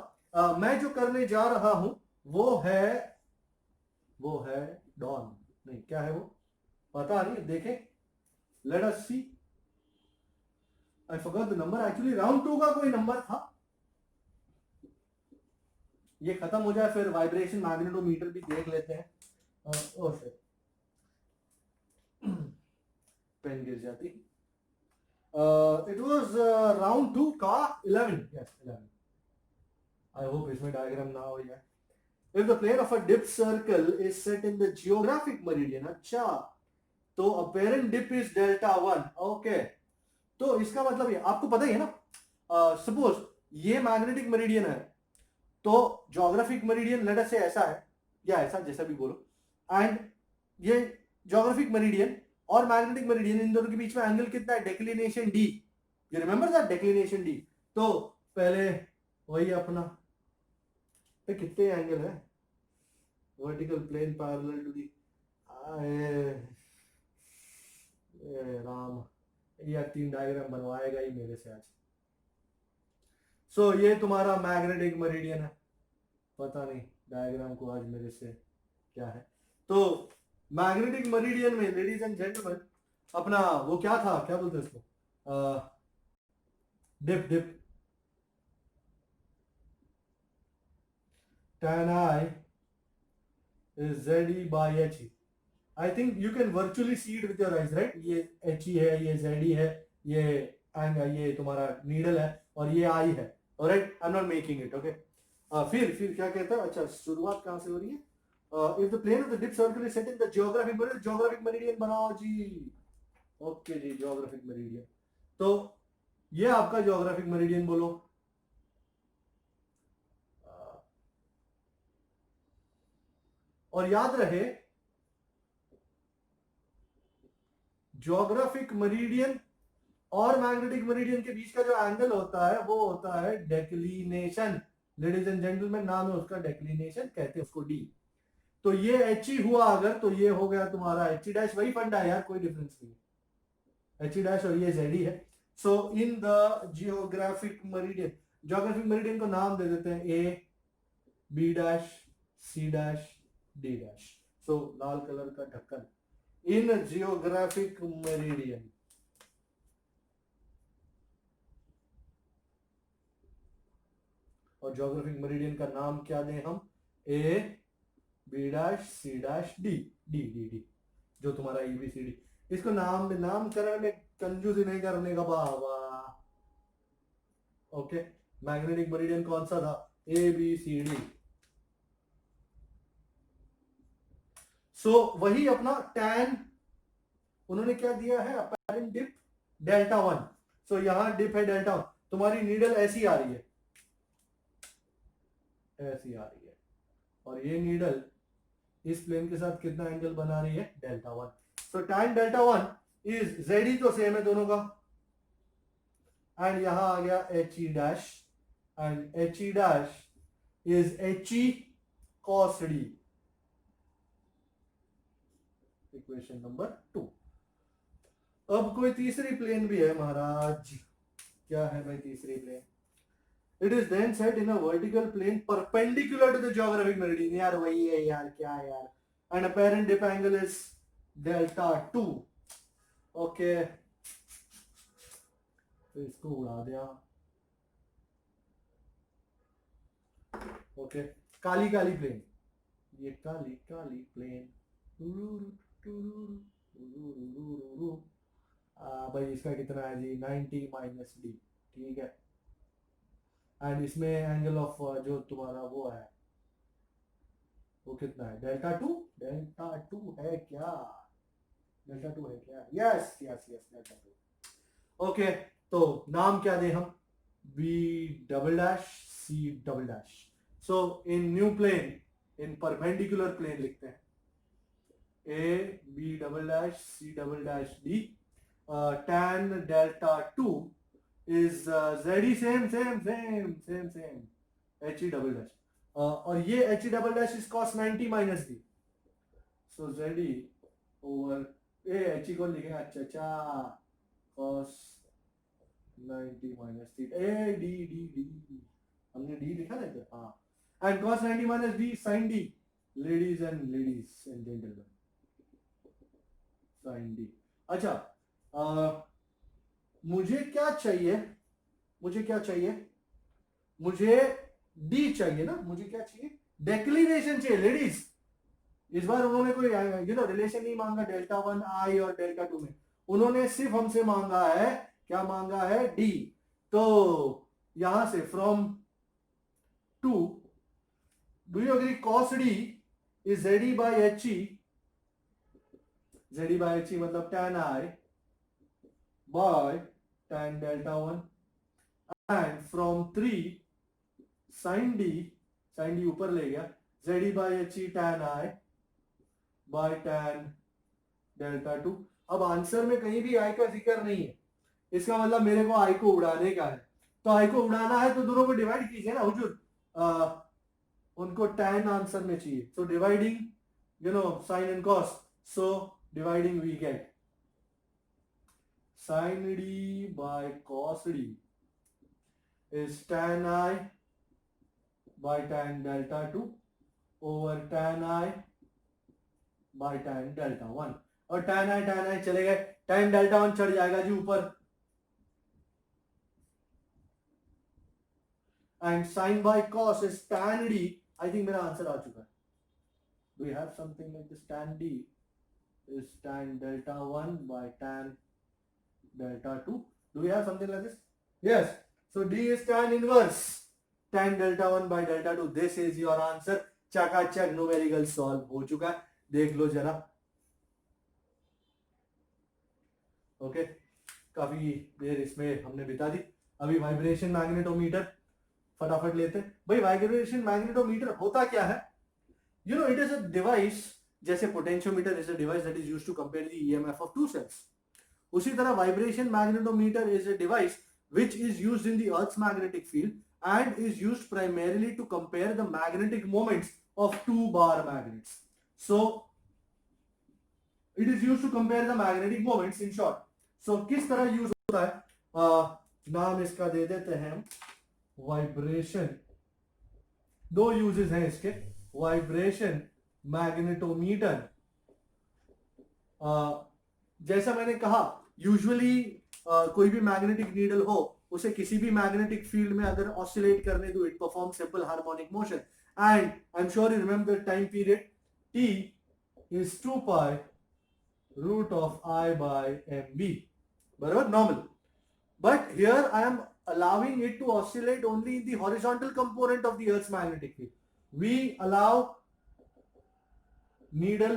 मैं जो करने जा रहा हूं वो है डॉन नहीं, क्या है वो पता नहीं, देखें. Let us see. I forgot the number. Actually round 2 का कोई नंबर था. ये खत्म हो जाए फिर वाइब्रेशन मैग्नेटोमीटर भी देख लेते हैं. ओ शिट, पेन गिर जाती. इट वाज राउंड 2 का 11. यस 11. I hope इसमें डायग्राम ना हो जाए. If the plane of a dip circle is set in the geographic meridian, अच्छा, तो apparent dip is delta 1. Okay. तो इसका मतलब ये आपको पता ही है ना. सपोज ये मैग्नेटिक मेरिडियन है, तो जोग्राफिक मेरिडियन लेट अस से ऐसा है या ऐसा, जैसा भी बोलो, एंड ये जोग्राफिक मेरिडियन और मैग्नेटिक मेरिडियन, इन दोनों के बीच में एंगल कितना है, declination D. You remember that, declination D. तो पहले वही अपना कितने एंगल है, vertical plane parallel to the राम, या 3 डायग्राम बनवाएगा ही मेरे से आज. सो ये तुम्हारा मैग्नेटिक मेरिडियन है. पता नहीं डायग्राम को आज मेरे से क्या है. तो मैग्नेटिक मेरिडियन में लेडीज एंड जेंटलमैन अपना वो क्या था, क्या बोलते हैं इसको, dip. tan I is ZE by HE. I think you can virtually see it with your eyes, right? ये HE है, ये ZE है, ये तुम्हारा नीडल है और ये I है. Alright, I'm not making it, okay? फिर क्या कहता है, अच्छा शुरुआत कहाँ से हो रही है. If the plane of the dip circle is set in the geographic meridian बनाओ जी. ओके जी, geographic meridian. तो ये आपका geographic meridian बोलो. और याद रहे ज्योग्राफिक मेरिडियन और मैग्नेटिक मेरिडियन के बीच का जो एंगल होता है वो होता है डेक्लिनेशन. लेडीज एंड जेंटलमैन, नाम है उसका डेक्लिनेशन, कहते हैं उसको डी. तो ये एच ही हुआ अगर, तो ये हो गया तुम्हारा एच ई डैश. वही फंडा है यार, कोई डिफरेंस नहीं. एच ई डैश और ये जेड ही है. So in the geographic meridian को नाम दे देते हैं A, B dash, C dash, D dash. So लाल कलर का ढक्कन. इन जियोग्राफिक मेरिडियन और ज्योग्राफिक मेरिडियन का नाम क्या दें हम, A, B dash, C dash, D. D D D जो तुम्हारा ABCD. इसको नामकरण में कंजूसी नहीं करने का बाबा. ओके, मैग्नेटिक मेरिडियन कौन सा था, ABCD. सो वही अपना tan उन्होंने क्या दिया है, अपैरेंट डिप डेल्टा 1. सो यहां डिप है डेल्टा 1. तुम्हारी नीडल ऐसी आ रही है, ऐसी आ रही है, और ये नीडल इस प्लेन के साथ कितना एंगल बना रही है, delta 1. So tan delta 1 is ZE, तो सेम है दोनों का, एंड यहां आ गया HE dash, and HE dash is HE cos D. Equation number 2. अब कोई तीसरी प्लेन भी है महाराज। क्या है भाई तीसरी plane? It is then set in a vertical plane perpendicular to the geographic meridian. यार वही है यार, क्या है यार? And apparent dip angle is delta 2। Okay, तो इसको उड़ा दिया। ओके, काली काली प्लेन, ये काली काली प्लेन। भाई इसका कितना है जी? 90 माइनस डी। ठीक है, एंड इसमें एंगल ऑफ जो तुम्हारा वो है वो कितना है? डेल्टा 2। डेल्टा 2 है क्या? डेल्टा 2 है क्या? Yes yes yes, delta 2। Okay, तो नाम क्या दे हम? B double dash C double dash. So in new plane, in perpendicular plane लिखते हैं A B double dash C double dash D. tan delta 2 is ZE same same same same same HE double dash. और ये HE double dash is cos 90 minus D. So ZE over A HE को लिखेंगे, अच्छा अच्छा, cos 90 minus D A D D D, हमने D लिखा था क्या? हाँ, and cos 90 minus D sin D. Ladies and gentleman, sin D. अच्छा, मुझे क्या चाहिए? मुझे क्या चाहिए? मुझे डी चाहिए ना? मुझे क्या चाहिए? डेक्लिनेशन चाहिए लेडीज। इस बार उन्होंने कोई रिलेशन नहीं मांगा डेल्टा 1 आई और डेल्टा 2 में। उन्होंने सिर्फ हमसे मांगा है, क्या मांगा है? डी। तो यहां से from 2, do you agree cos D is ZE by HE। ZE by HE मतलब tan I by tan delta 1, and from 3 sin D ऊपर ले गया, ZE by HE tan I by tan delta 2। अब answer में कहीं भी I का जिक्र नहीं है, इसका मतलब मेरे को I को उड़ाने का है। तो I को उड़ाना है तो दोनों को डिवाइड कीजिए ना हुजूर। उनको tan आंसर में चाहिए, so dividing sin and cos, so dividing we get sin D by cos D is tan I by tan delta 2 over tan I by tan delta 1। और tan I चले गए, tan delta 1 चढ़ जाएगा जी ऊपर, and sin by cos is tan D। I think मेरा answer आ चुका है। Do we have something like this? Tan D is tan delta 1 by tan delta 2। Do we have something like this? Yes. So D is tan inverse tan delta 1 by delta 2। This is your answer। चकाचक numerical solve हो चुका है, देख लो जरा। Okay, काफी देर इसमें हमने बिता दी। अभी वाइब्रेशन मैग्नेटोमीटर फटाफट लेते हैं। भाई वाइब्रेशन मैग्नेटोमीटर होता क्या है? इट इज अ डिवाइस, जैसे potentiometer is a device that is used to compare the EMF of two cells. उसी तरह vibration magnetometer is a device which is used in the Earth's magnetic field and is used primarily to compare the magnetic moments of two bar magnets। So it is used to compare the magnetic moments in short। So किस तरह use होता है? नाम इसका दे देते हैं vibration. दो uses हैं इसके, वाइब्रेशन मैग्नेटोमीटर। जैसा मैंने कहा, यूजुअली कोई भी मैग्नेटिक नीडल हो, उसे किसी भी मैग्नेटिक फील्ड में अगर ऑसिलेट करने दो, it perform simple harmonic motion. And I am sure you remember the time period, T is 2 pi root of I by M B, बराबर normal. But here I am allowing it to oscillate only in the horizontal component of the Earth's magnetic field। We allow needle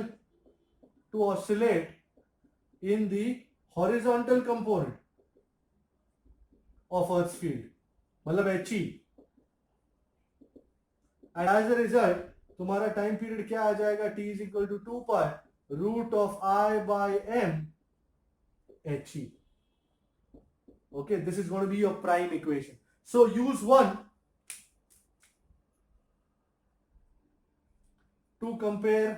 to oscillate in the horizontal component of Earth's field, मतलब HE। and as a result तुम्हारा time period क्या आ जाएगा? T is equal to 2 pi root of I by M HE। okay, this is going to be your prime equation। so use one to compare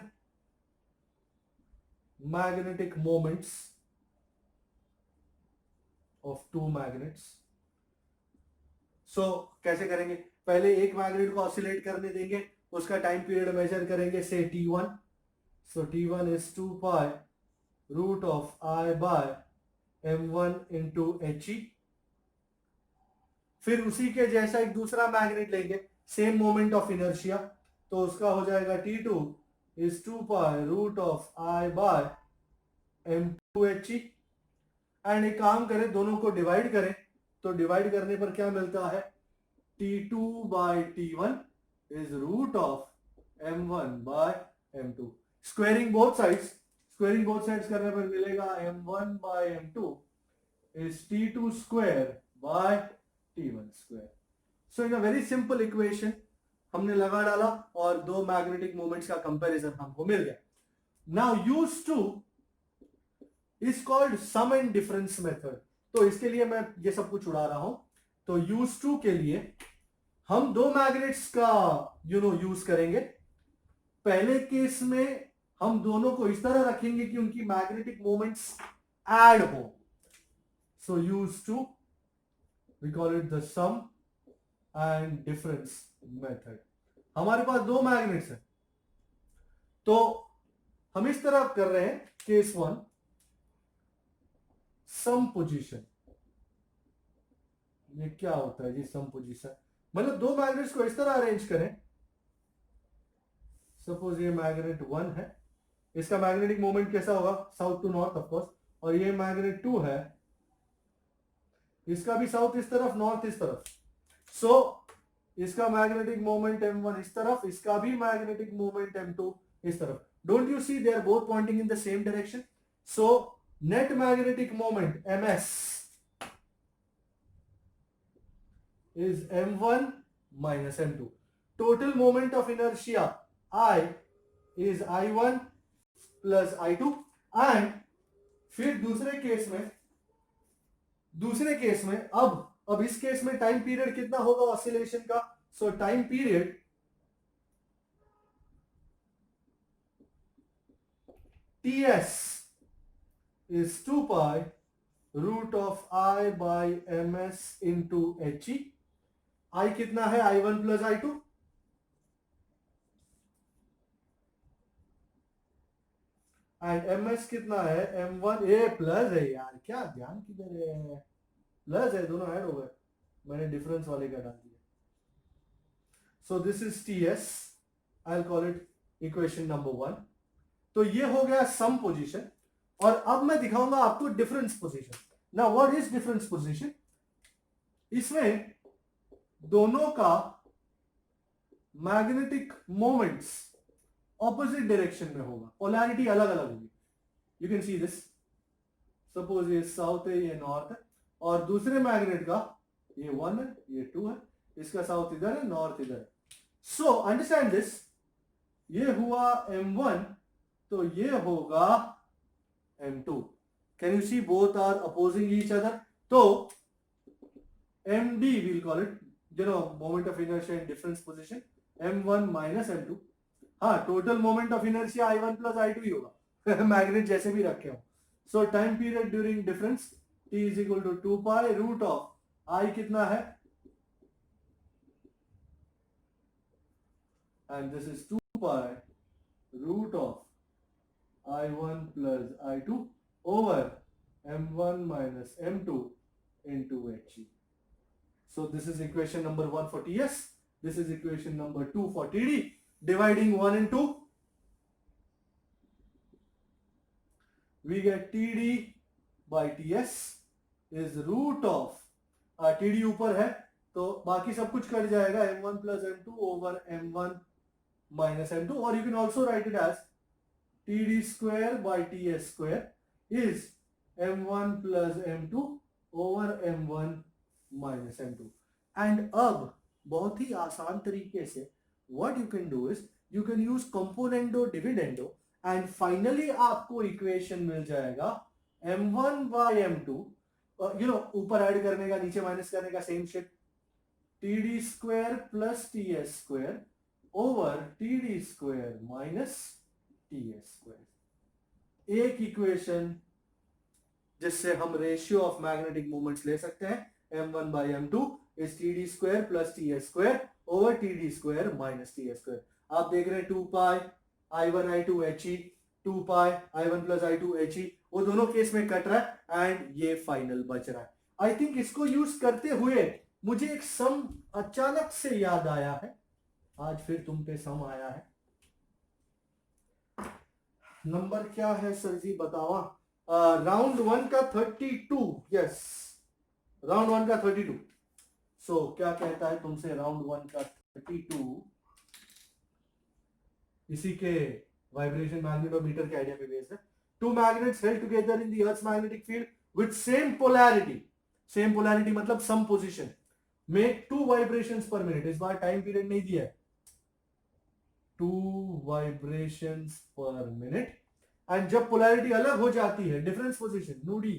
magnetic moments of two magnets. So कैसे करेंगे? पहले एक magnet को oscillate करने देंगे, उसका time period major करेंगे से t1। So t1 is 2 pi root of I by m1 into He। फिर उसी के जैसा एक दूसरा मैग्नेट लेंगे, सेम मोमेंट ऑफ इनर्शिया, तो उसका हो जाएगा t2 is 2 pi root of I by m2 He। And एक काम करें, दोनों को डिवाइड करें, तो डिवाइड करने पर क्या मिलता है? t2 by t1 is root of m1 bye m2। Squaring both sides, करने पर मिलेगा m1 bye m2 is t2 square by t1 square. So in a very simple equation हमने लगा डाला और दो मैग्नेटिक मोमेंट्स का कंपैरिजन हमको मिल गया। Now use to is called sum and difference method. तो इसके लिए मैं ये सब कुछ उड़ा रहा हूं। तो यूज टू के लिए हम दो मैग्नेट्स का यूज करेंगे। पहले केस में हम दोनों को इस तरह रखेंगे कि उनकी मैग्नेटिक मोमेंट्स ऐड हो। So use to we call it the sum and difference method. हमारे पास दो मैग्नेट्स हैं, तो हम इस तरह कर रहे हैं केस वन, सम पोजीशन। ये क्या होता है जी सम पोजीशन? मतलब दो मैग्नेट्स को इस तरह अरेंज करें, सपोज ये मैग्नेट 1 है, इसका मैग्नेटिक मोमेंट कैसा होगा? South to north of course. और ये मैग्नेट 2 है, इसका भी साउथ इस तरफ, नॉर्थ इस तरफ। सो इसका मैग्नेटिक मोमेंट m1 इस तरफ, इसका भी मैग्नेटिक मोमेंट m2 इस तरफ। Don't you see they are both pointing in the same direction? So net magnetic moment ms is m1 minus m2. Total moment of inertia I is I1 plus I2। And फिर दूसरे case में अब इस case में time period कितना होगा oscillation का? So time period Ts is 2 pi root of I by ms into He। I कितना है? I1 plus I2। And ms कितना है? m1 a प्लस है। यार क्या ध्यान किधर है? प्लस है, दोनों ऐड हो गए, मैंने डिफरेंस वाले का डाल दिया। So this is Ts, I will call it equation number 1। तो ये हो गया सम पोजीशन, और अब मैं दिखाऊंगा आपको difference position. Now what is difference position? इसमें दोनों का मैग्नेटिक मोमेंट्स ऑपोजिट डायरेक्शन में होगा, पोलैरिटी अलग अलग होगी। You can see this, suppose ये साउथ है, ये नॉर्थ है, और दूसरे मैग्नेट का ये 1 है, ये 2 है, इसका साउथ इधर है, नॉर्थ इधर है। सो अंडरस्टैंड दिस, ये हुआ m1, तो ये होगा m2। Can you see both are opposing each other? तो md we'll call it, moment of inertia in difference position, m1 minus m2। हाँ, total moment of inertia I1 plus I2 ही होगा magnet जैसे भी रखे हो। So time period during difference t is equal to 2 pi root of I कितना है? And this is 2 pi root of I1 plus I2 over m1 minus m2 into He। So this is equation number 1 for Ts. This is equation number 2 for Td. Dividing 1 and 2, we get Td by Ts is root of Td ऊपर है तो बाकी सब कुछ cut जाएगा, m1 plus m2 over m1 minus m2, or you can also write it as Td square by Ts square is m1 plus m2 over m1 minus m2। And अब बहुत ही आसान तरीके से what you can do is you can use componendo dividendo and finally आपको equation मिल जाएगा m1 by m2, ऊपर add करने का, नीचे माइनस करने का, same shit, td square plus ts square over td square minus ts square. एक equation जिससे हम रेशियो ऑफ मैग्नेटिक मोमेंट्स ले सकते हैं m1/m2 is TD square plus TS square over TD square minus TS square. आप देख रहे हैं 2 पाई I1 I2 HE 2 pi I1 plus I2 HE, वो दोनों केस में कट रहा है एंड ये फाइनल बच रहा है। आई थिंक इसको यूज करते हुए मुझे एक सम अचानक से याद आया है, आज फिर तुम पे सम आया है। नंबर क्या है सर जी बतावा? राउंड 1 का 32, यस राउंड 1 का 32। सो क्या कहता है तुमसे राउंड 1 का 32, इसी के वाइब्रेशन मैग्नेटोमीटर के आइडिया पे बेस्ड है। Two magnets held together in the earth's magnetic field with same polarity, same polarity मतलब same position, make 2 vibrations per minute. इस बार टाइम पीरियड नहीं दिया है, 2 वाइब्रेशंस पर मिनट। एंड जब पोलैरिटी अलग हो जाती है, डिफरेंस पोजीशन नूडी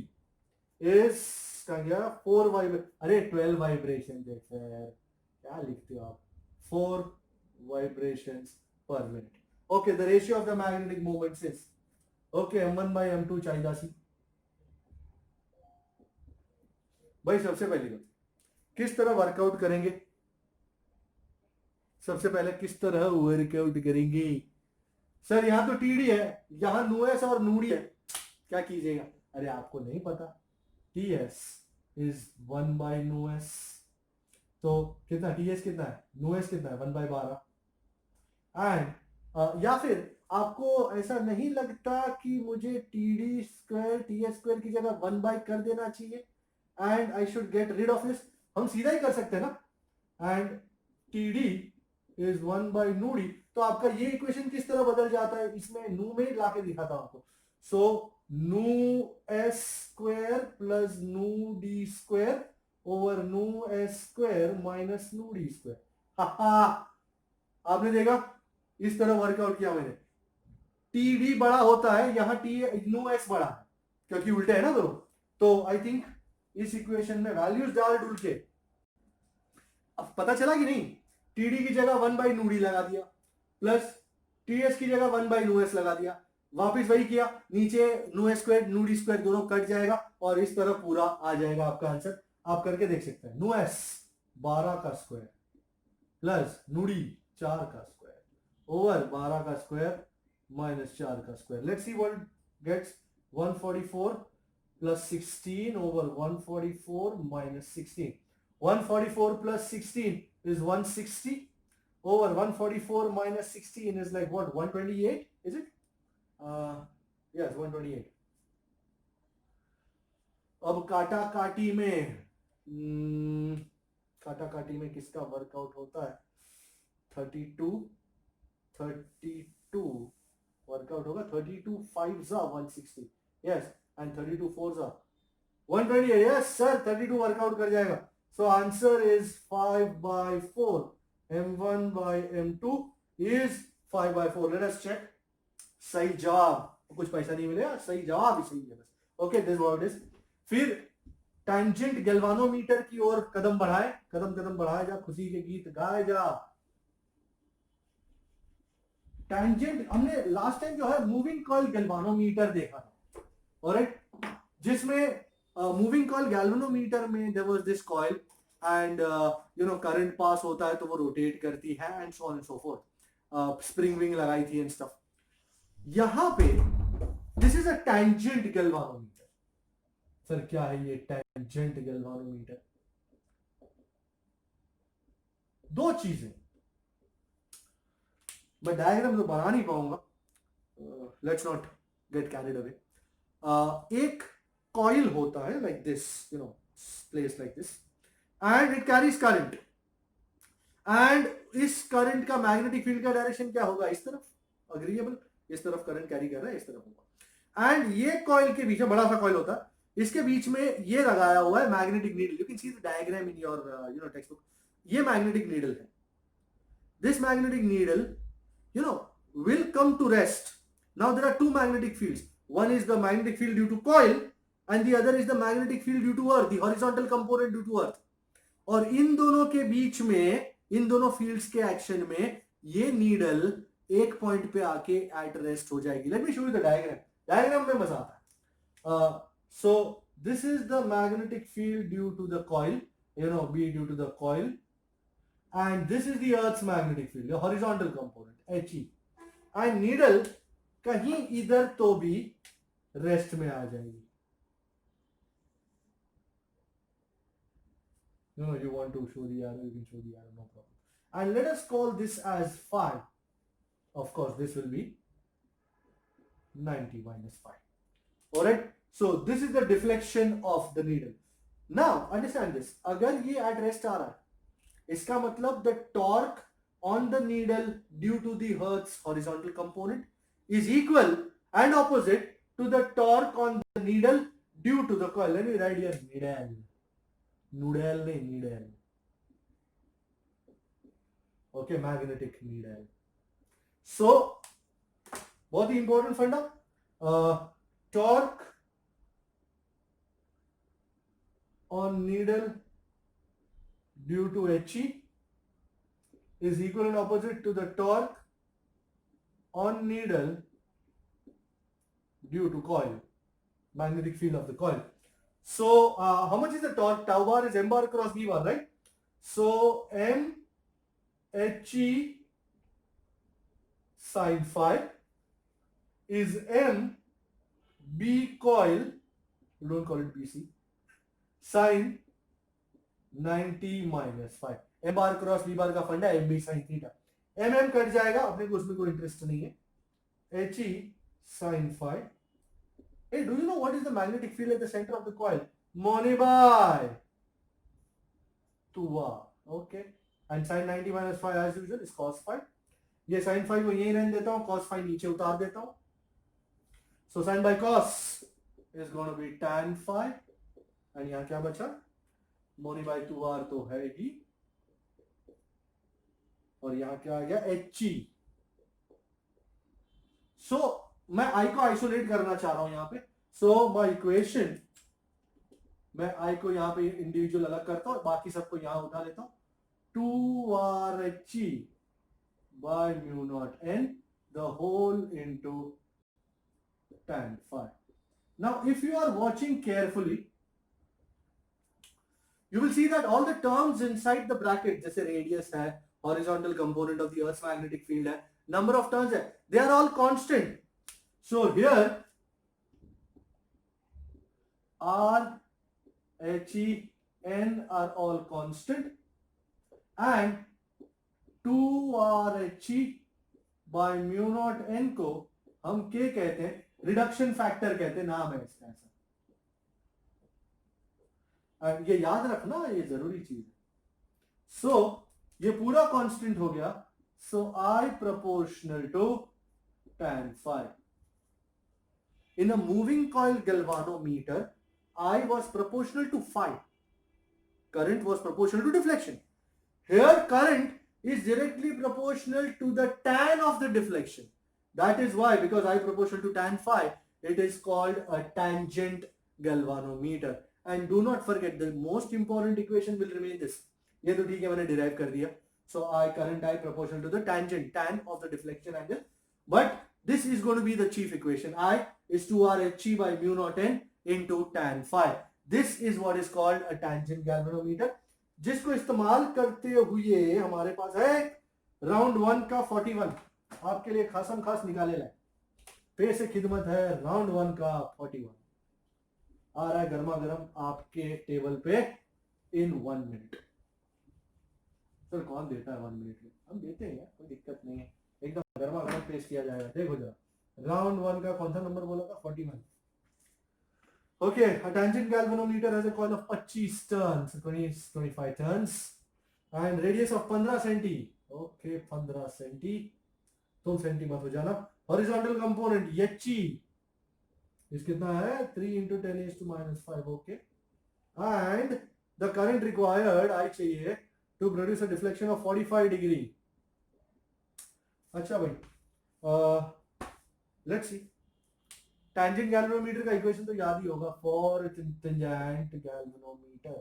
इज क्या गया 4 वाइब्रेशन, अरे 12 वाइब्रेशन देखते हैं, क्या लिखते हो आप, 4 vibrations per minute. Okay, the ratio of the magnetic moments is okay m1/m2 चाहिए सी। भाई सबसे पहले तो किस तरह वर्कआउट करेंगे, सबसे पहले किस तरह वर्कआउट करेंगे? सर यहाँ तो टीडी है, यहाँ नूएस और नूडी है, क्या कीजिएगा? अरे आपको नहीं पता, टीएस इज 1/नूएस, तो कितना टीएस कितना है, नूएस कितना है 1/12। एंड या फिर आपको ऐसा नहीं लगता कि मुझे TD स्क्वायर TS स्क्वायर की जगह 1 कर देना चाहिए and I should get rid of this? हम सीधा ही कर सकते हैं ना, एंड TD इज 1/नूडी, तो आपका ये इक्वेशन किस तरह बदल जाता है, इसमें नू में लाके दिखाता हूं आपको। सो नू एस स्क्वायर प्लस नू डी स्क्वायर ओवर नू एस स्क्वायर माइनस नू डी स्क्वायर। आपने देखा इस तरह वर्कआउट किया मैंने, टीडी बड़ा होता है, यहाँ टी नू एस बड़ा है क्योंकि उल्टे है ना दोनों। तो आई थिंक इस इक्वेशन में वैल्यूज डाल डूल के अब पता चला कि नहीं, टीडी की जगह 1/नूडी लगा दिया प्लस टीएस की जगह 1/नूएस लगा दिया, वापिस वही किया, नीचे नूएस स्क्वायर नूडी स्क्वायर दोनों कट जाएगा और इस तरह पूरा आ जाएगा आपका आंसर। आप करके देख सकते हैं, नूएस 12 का स्क्वायर प्लस नूडी 4 का स्क्वायर ओवर 12 का स्क्वायर माइनस 4 का square. Let's see what gets 144 plus 16 over 144 minus 16। 144 plus 16 is 160 over 144 minus 16 is like what, 128 is it? Yes, 128। अब काटा काटी में किसका वर्कआउट होता है? 32 वर्कआउट होगा, 32 5s are 160, yes, and 32 4s are 128, yes sir, 32 workout कर जाएगा। So answer is 5/4, m1/m2 is 5/4। Let us check, सही जवाब, कुछ पैसा नहीं मिलेगा, सही जवाब ही सही है बस। Okay, this what is. फिर टैंजेंट गैल्वानोमीटर की ओर कदम बढ़ाए, कदम बढ़ाए जा, खुशी के गीत गाए जा। टैंजेंट हमने लास्ट टाइम जो है मूविंग कॉइल गैल्वानोमीटर देखा था, ऑलराइट, जिसमें मूविंग कॉइल गैल्वानोमीटर में there was this coil and current pass होता है तो वो रोटेट करती है and so on and so forth, spring wing लगाई थी एंड स्टफ। यहां पे this is a tangent galvanometer. Sir क्या है ये टैंजेंट गैल्वानोमीटर? दो चीजें, मैं डायग्राम तो बना नहीं पाऊंगा, let's not get carried away. एक कॉइल होता है like this, place like this, and it carries current, and इस करंट का मैग्नेटिक फील्ड का डायरेक्शन क्या होगा? इस तरफ, अग्रीएबल, इस तरफ करंट कैरी कर रहा है, इस तरफ होगा। एंड ये कॉइल के बीच में बड़ा सा कॉइल होता है, इसके बीच में ये लगाया हुआ है magnetic needle. You can see the diagram in your text book. ये मैग्नेटिक नीडल है। This magnetic needle will come to rest. Now there are two magnetic fields. One is the magnetic field due to coil and the other is the magnetic field due to earth, the horizontal component due to earth. और इन दोनों के बीच में, इन दोनों fields के action में ये needle एक पॉइंट पे आके एट रेस्ट हो जाएगी। Let me show you the diagram. Diagram में मजा आता है। So this is the magnetic field due to the coil, B due to the coil, and this is the Earth's magnetic field, the horizontal component, He. And needle कहीं इधर तो भी rest में आ जाएगी. You want to show the arrow, you can show the arrow, no problem. And let us call this as phi. Of course, this will be 90 minus phi. Alright, so this is the deflection of the needle. Now, understand this. अगर ये at rest आ रहा है, इसका मतलब the torque on the needle due to the Earth's horizontal component is equal and opposite to the torque on the needle due to the coil. Let me write here needle. Noodle नहीं needle. Okay, magnetic needle. So, बहुत ही important फंडा. Torque on needle due to He is equal and opposite to the torque on needle due to coil, magnetic field of the coil. So how much is the torque? Tau bar is m bar cross b bar, right? So m He sin phi is m b coil, you don't call it bc, sin 90 minus phi. m bar cross b bar का फंडा m b sin theta. m cut जाएगा, अपने को उसमें कोई interest नहीं है. He sin phi. Hey, do you know what is the magnetic field at the center of the coil? Monibai 2r. Okay. And sin 90 minus phi as usual is cos phi. ये sin phi को यहीं रहने देता हूँ, cos phi नीचे उतार देता हूँ. So sin by cos is going to be tan phi. And यहाँ क्या बचा? मोनी बाई 2r तो है ही, और यहाँ क्या आ गया? He. So मैं I को आइसोलेट करना चाह रहा हूं यहाँ पे. So my equation, मैं I को यहाँ पे इंडिविजुअल अलग करता हूँ, बाकी सबको यहाँ उठा लेता हूँ. 2r He by mu naught n the whole into tan phi. Now if you are watching carefully, you will see that all the terms inside the bracket, जैसे radius है, horizontal component of the Earth's magnetic field है, number of terms है, they are all constant. So here R, He, N are all constant, and 2R He by mu naught N को हम K कहते हैं, reduction factor कहते हैं, नाम है इसका ऐसा. ये याद रखना, ये जरूरी चीज है. सो ये पूरा कांस्टेंट हो गया. सो I proportional to tan phi. In a moving coil galvanometer, I was proportional to phi. Current was proportional to deflection. Here current is directly proportional to the tan of the deflection. That is why, because I proportional to tan phi, it is called a tangent galvanometer. And do not forget, the most important equation will remain this. ये तो ठीक है, मैंने derive कर दिया. So current I proportional to the tangent, tan of the deflection angle. But this is going to be the chief equation. I is 2R He by mu naught n into tan phi. This is what is called a tangent galvanometer, जिसको इस्तेमाल करते हुए हमारे पास है round 1 का 41. आपके लिए खासम खास निकाले लाए. पे से खिदमत है राउंड 1 का 41. आ रहा है गर्मा गर्म आपके टेबल पे इन 1 मिनट. सर कौन देता है 1 मिनट में? हम देते हैं, कोई दिक्कत नहीं है, एकदम गर्मा गर्म पेश किया जाएगा. देखो जरा, राउंड 1 का कौन सा नंबर बोला था? 41. Okay, a tangent galvanometer has a coil of 25 turns, 25 turns, and radius of 15 centi. Okay, 15 centi. तुम सेंटी मत हो जाना. Horizontal component He इस कितना है? 3 into 10 raised to minus 5. Okay, and the current required I चाहिए to produce a deflection of 45 degree. अच्छा भाई, let's see. Tangent galvanometer का इक्वेशन तो याद ही होगा. For tangent galvanometer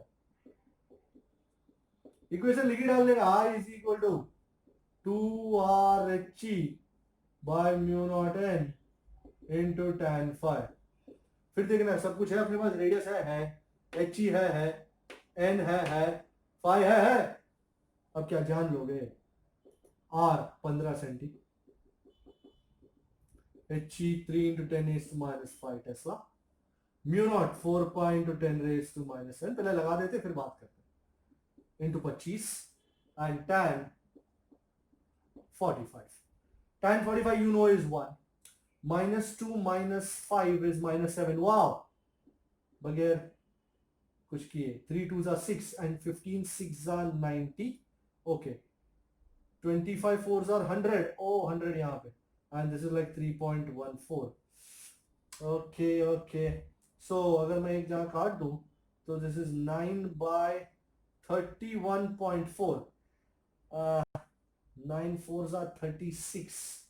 इक्वेशन लिखी डाल देगा. I is equal to 2R He by mu naught n into tan phi. फिर देखना सब कुछ है अपने पास, रेडियस है, एच ई है, एन है, फाई है। अब क्या जान लोगे, R 15 centi, H E 3 into 10 raised to minus 5 tesla, mu naught 4 pi into 10 raised to minus 7, पहले लगा देते फिर बात करते, into 25 and tan 45. Tan 45 you know is 1. Minus 2 minus 5 is minus 7. Wow! बगैर कुछ किए 3 2s are 6 and 15 6s are 90. Okay. 25 4s are 100. Oh, 100 यहाँ पे. And this is like 3.14. Okay. So अगर मैं एक जहाँ काट दूँ तो this is 9 by 31.4. 9 4s are 36.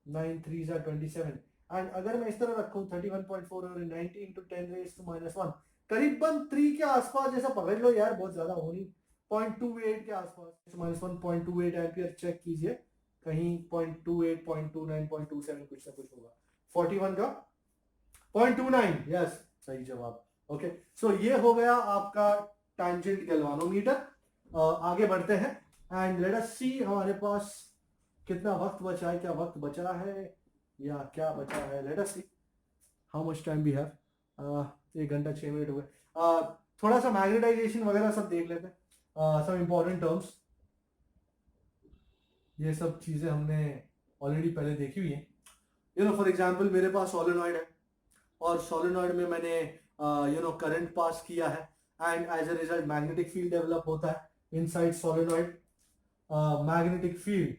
9 3s are 27. And अगर मैं इस तरह रखूं 31.4 और 90 into 10 raised to minus 1, करीबन 3 के आसपास जैसा पकड़ लो यार, बहुत ज्यादा हो नहीं, 0.28 के आसपास, माइनस 1 0.28 एम्पियर चेक कीजिए, कहीं 0.28 0.29 0.27 कुछ ना कुछ होगा, 41 का 0.29, यस सही जवाब। ओके, सो ये हो गया आपका टैंजेंट गैल्वानोमीटर। आगे बढ़ते हैं एंड लेट अस सी हमारे पास कितना वक्त बचा है, क्या वक्त बचा है या क्या बचा है, let us see how much time we have. 1 घंटा 6 मिनट हो गए। थोड़ा सा मैग्नेटाइजेशन वगैरह सब देख लेते हैं, सब इंपॉर्टेंट टर्म्स, ये सब चीजें हमने ऑलरेडी पहले देखी हुई है। यू नो फॉर एग्जांपल मेरे पास सोलेनॉइड है और सोलेनॉइड में मैंने करंट पास किया है and as a result magnetic field develop होता है inside solenoid. Magnetic field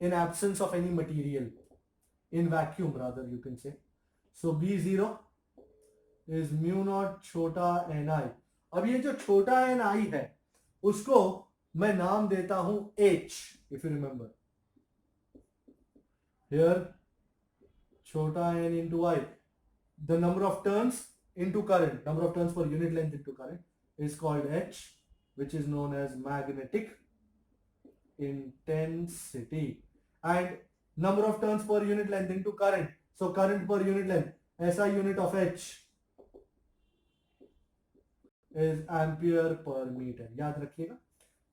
in absence of any material, in vacuum rather you can say. So B0 is mu naught छोटा ni। अब ये जो छोटा ni है उसको मैं नाम देता हूं h, if you remember here छोटा n into I, the number of turns into current, number of turns per unit length into current is called h, which is known as magnetic intensity, and number of turns per unit length into current, so current per unit length, SI unit of H is ampere per meter, याद रखिएगा।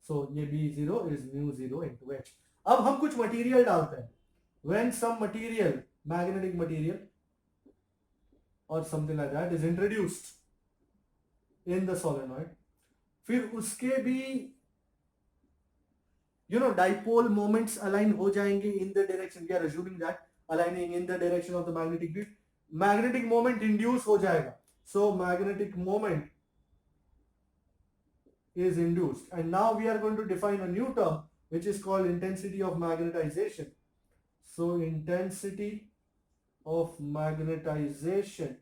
so ये B0 is mu 0 into H। अब हम कुछ material डालते हैं, when some material, magnetic material or something like that is introduced in the solenoid, फिर उसके भी dipole moments align हो जाएंगे in the direction, we are assuming that aligning in the direction of the magnetic field, magnetic moment induce हो जाएगा, so magnetic moment is induced, and now we are going to define a new term which is called intensity of magnetization. So intensity of magnetization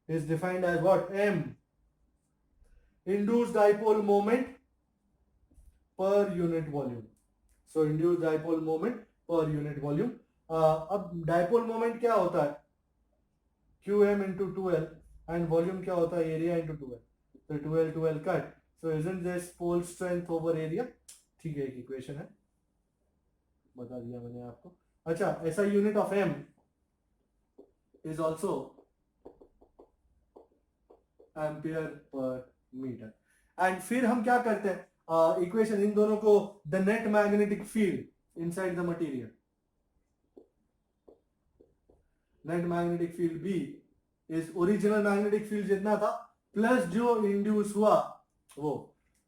is defined as what? M, induced dipole moment per unit volume. So induced dipole moment per unit volume. अब dipole moment क्या होता है? Qm into 2L, and volume क्या होता है? Area into 2L. So 2L cut. So isn't this pole strength over area? ठीक है, एक इक्वेशन है, बता दिया मैंने आपको। अच्छा, ऐसा unit of M is also ampere per metre. And फिर हम क्या करते हैं, इक्वेशन इन दोनों को, the net magnetic field inside the material, net magnetic field B is original magnetic field जितना था प्लस जो इंड्यूस हुआ वो।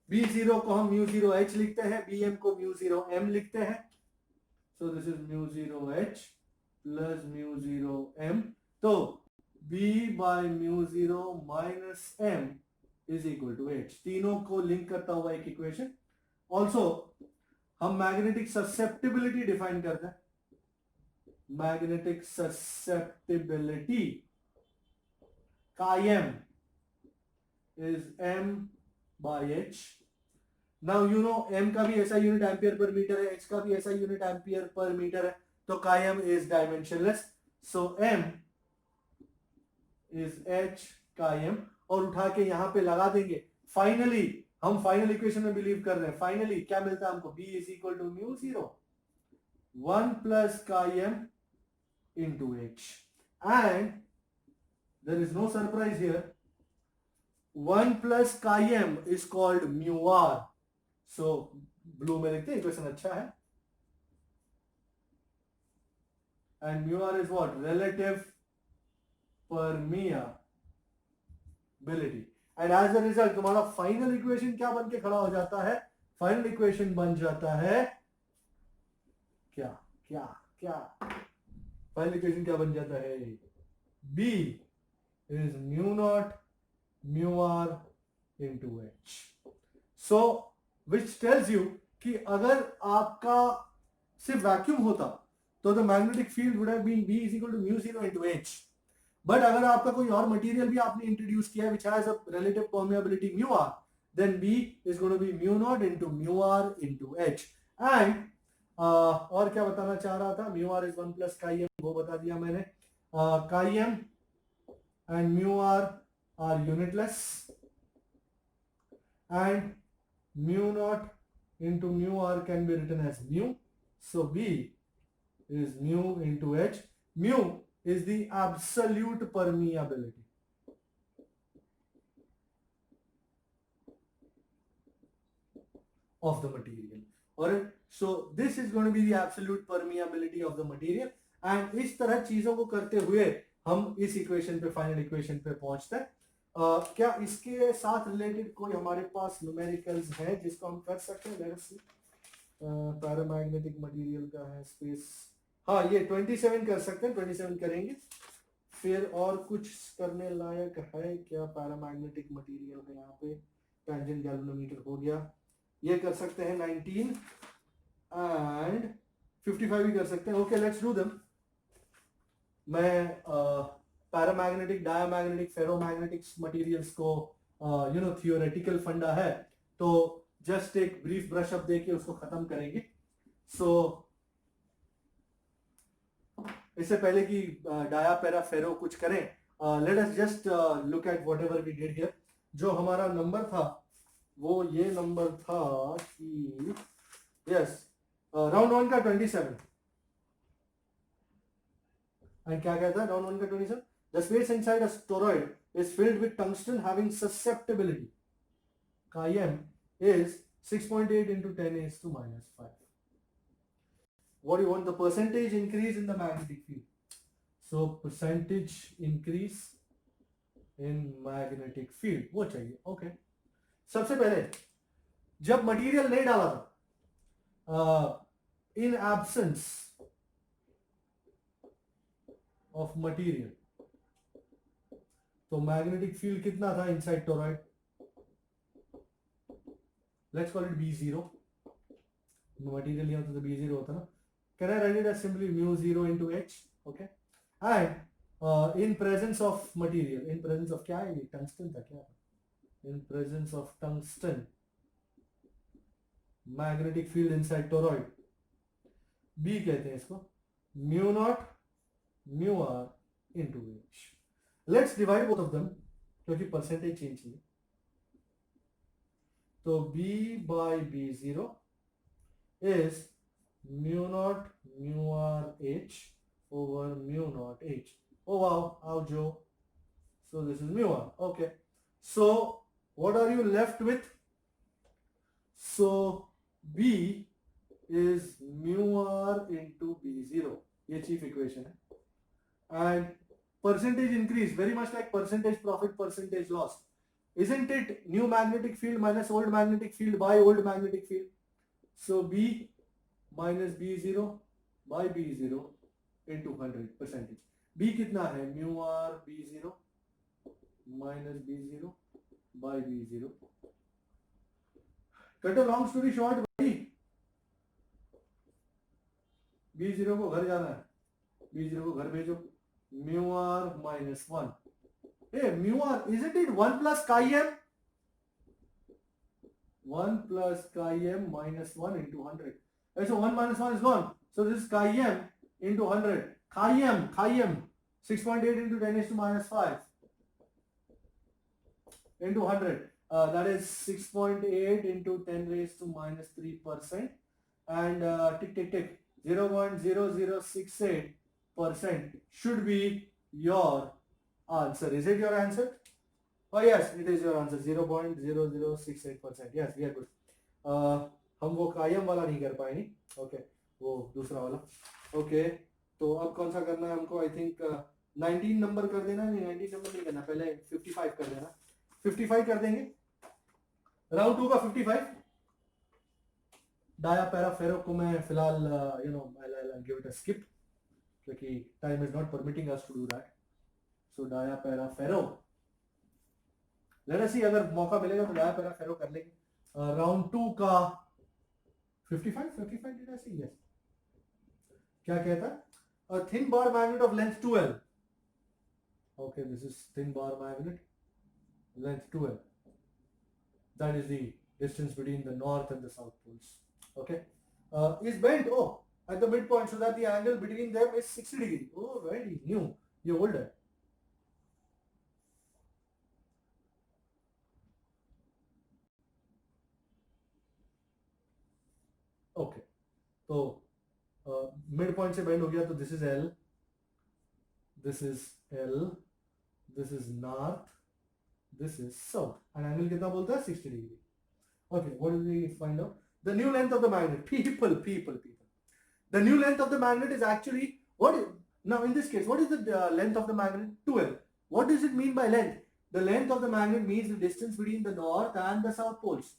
B0 को हम μ0h लिखते हैं, Bm को μ0m लिखते हैं, so this is μ0h plus μ0m, तो B by μ0 minus m is equal to h। तीनों को लिंक करता हुआ एक इक्वेशन। ऑल्सो हम मैग्नेटिक ससेप्टिबिलिटी डिफाइन करते हैं, magnetic susceptibility chi m is m by h। Now you know m का भी ऐसा यूनिट एम्पियर पर मीटर है, h का भी ऐसा यूनिट एम्पियर पर मीटर है, तो chi m is dimensionless, so m is h chi m, और उठा के यहां पे लगा देंगे। फाइनली हम फाइनल इक्वेशन में बिलीव कर रहे हैं, फाइनली क्या मिलता है हमको, b is equal to μ0 1 plus chi m into H. And there is no surprise here. 1 plus chi m is called mu r. So blue में लिखते हैं, इक्वेशन अच्छा है. And mu r is what? Relative permeability. And as a result तुम्हारा final equation क्या बन के खड़ा हो जाता है? फाइनल इक्वेशन बन जाता है क्या क्या क्या? फाइनल इक्वेशन क्या बन जाता है? B is mu naught mu r into H. So which tells you कि अगर आपका सिर्फ वैक्यूम होता तो the magnetic field would have been B is equal to mu 0 into H. But अगर आपका कोई और मटेरियल भी आपने इंट्रोड्यूस किया है which has a relative permeability mu r, then B is going to be mu naught into mu r into H. And और क्या बताना चाह रहा था? mu r is 1 plus chi m, वो बता दिया मैंने. Chi m and mu r are unitless, and mu naught into mu r can be written as mu. So B is mu into H. Mu is the absolute permeability. Of the material. Alright, so this is going to be the absolute permeability of the material. And इस तरह चीजों को करते हुए हम इस equation पे, final equation पे पहुंचते हैं. क्या इसके साथ रिलेटेड कोई हमारे पास न्यूमेरिकल्स है जिसको हम कर सकते हैं? Let's see. पैरामैग्नेटिक मटेरियल का है स्पेस. हाँ, ये 27 कर सकते हैं. 27 करेंगे. फिर और कुछ करने लायक है क्या? पैरामैग्नेटिक मटेरियल है यहाँ पे. टैंजेंट गैल्वेनोमीटर हो गया. ये कर सकते हैं 19 एंड 55 भी कर सकते हैं. Okay, let's do them. मैं पैरामैग्नेटिक, डायामैग्नेटिक, फेरोमैग्नेटिक मटेरियल्स को थियोरेटिकल फंडा है तो जस्ट एक ब्रीफ ब्रश अप देके उसको खत्म करेंगे. सो इससे पहले कि डाया, पैरा, फेरो कुछ करें, let us just look at whatever we did here. जो हमारा नंबर था वो ये नंबर था कि यस, राउंड 1 का 27. एंड क्या कहता है राउंड 1 का 27? The space inside a toroid is filled with tungsten having susceptibility chi m is 6.8 into 10 raised to minus 5. What do you want? The percentage increase in the magnetic field. So percentage increase in magnetic field वो चाहिए. Okay, सबसे पहले जब material नहीं डाला था, in absence of material, तो magnetic field कितना था inside toroid? Let's call it B0. Material यहाँ तो B0 होता ना. Can I write it as simply mu 0 into H? Okay. And in presence of material, in presence of क्या है? ये टंगस्टन था क्या? In presence of tungsten, magnetic field inside toroid, B कहते हैं इसको, mu naught mu r into H. Let's divide both of them क्योंकि percentage change चाहिए. तो B by B0 is mu naught mu r H over mu naught H. Oh wow, आओ जो. So this is mu r. Okay. So what are you left with? So B is mu r into B0. ये chief equation है. And percentage increase, very much like percentage profit, percentage loss. Isn't it new magnetic field minus old magnetic field by old magnetic field? So B minus B0 by B0 into 100 percentage. B कितना है? mu r B0 minus B0 by B0. Cut a long story short, भाई B0 को घर जाना है. B0 को घर भेजो. mu r minus 1. Hey, mu r, isn't it 1 plus chi m? 1 plus chi m minus 1 into 100. Okay, so 1 minus 1 is gone. So this is chi m into 100. Chi m, 6.8 into 10 raised to minus 5. Into 100, that is 6.8 into 10 raised to minus 3%, and tick tick tick 0.0068 percent should be your answer. Is it your answer? Oh yes, it is your answer. 0.0068%. Yes, we are good. हम वो कायम वाला नहीं कर पाए नहीं. Okay, वो दूसरा वाला. ओके, तो अब कौन सा करना है हमको? आई थिंक 19 नंबर कर देना. नहीं, 19 नंबर नहीं करना, पहले 55 कर देना. 55 कर देंगे. राउंड 2 का 55. डाया पैरा फेरो को मैं फिलहाल I'll give it a skip क्योंकि time is not permitting us to do that. So dia para ferro, let us see, अगर मौका मिलेगा तो डाया पैरा फेरो कर लेंगे. राउंड 2 का 55 डिड आई सी? यस. क्या कहता है? A thin bar magnet of length 2L. Okay, this is thin bar magnet, length 2L. That is the distance between the north and the south poles. Okay, is bent at the midpoint so that the angle between them is 60 degrees. Oh, very new. You're older. Okay, so midpoint से bend हो गया, तो this is L, this is L, this is north, this is south, and angle कितना बोलता है? 60 degree. Okay, what do we find out? The new length of the magnet. People. The new length of the magnet is actually what? Now in this case, what is the length of the magnet? 2L. What does it mean by length? The length of the magnet means the distance between the north and the south poles.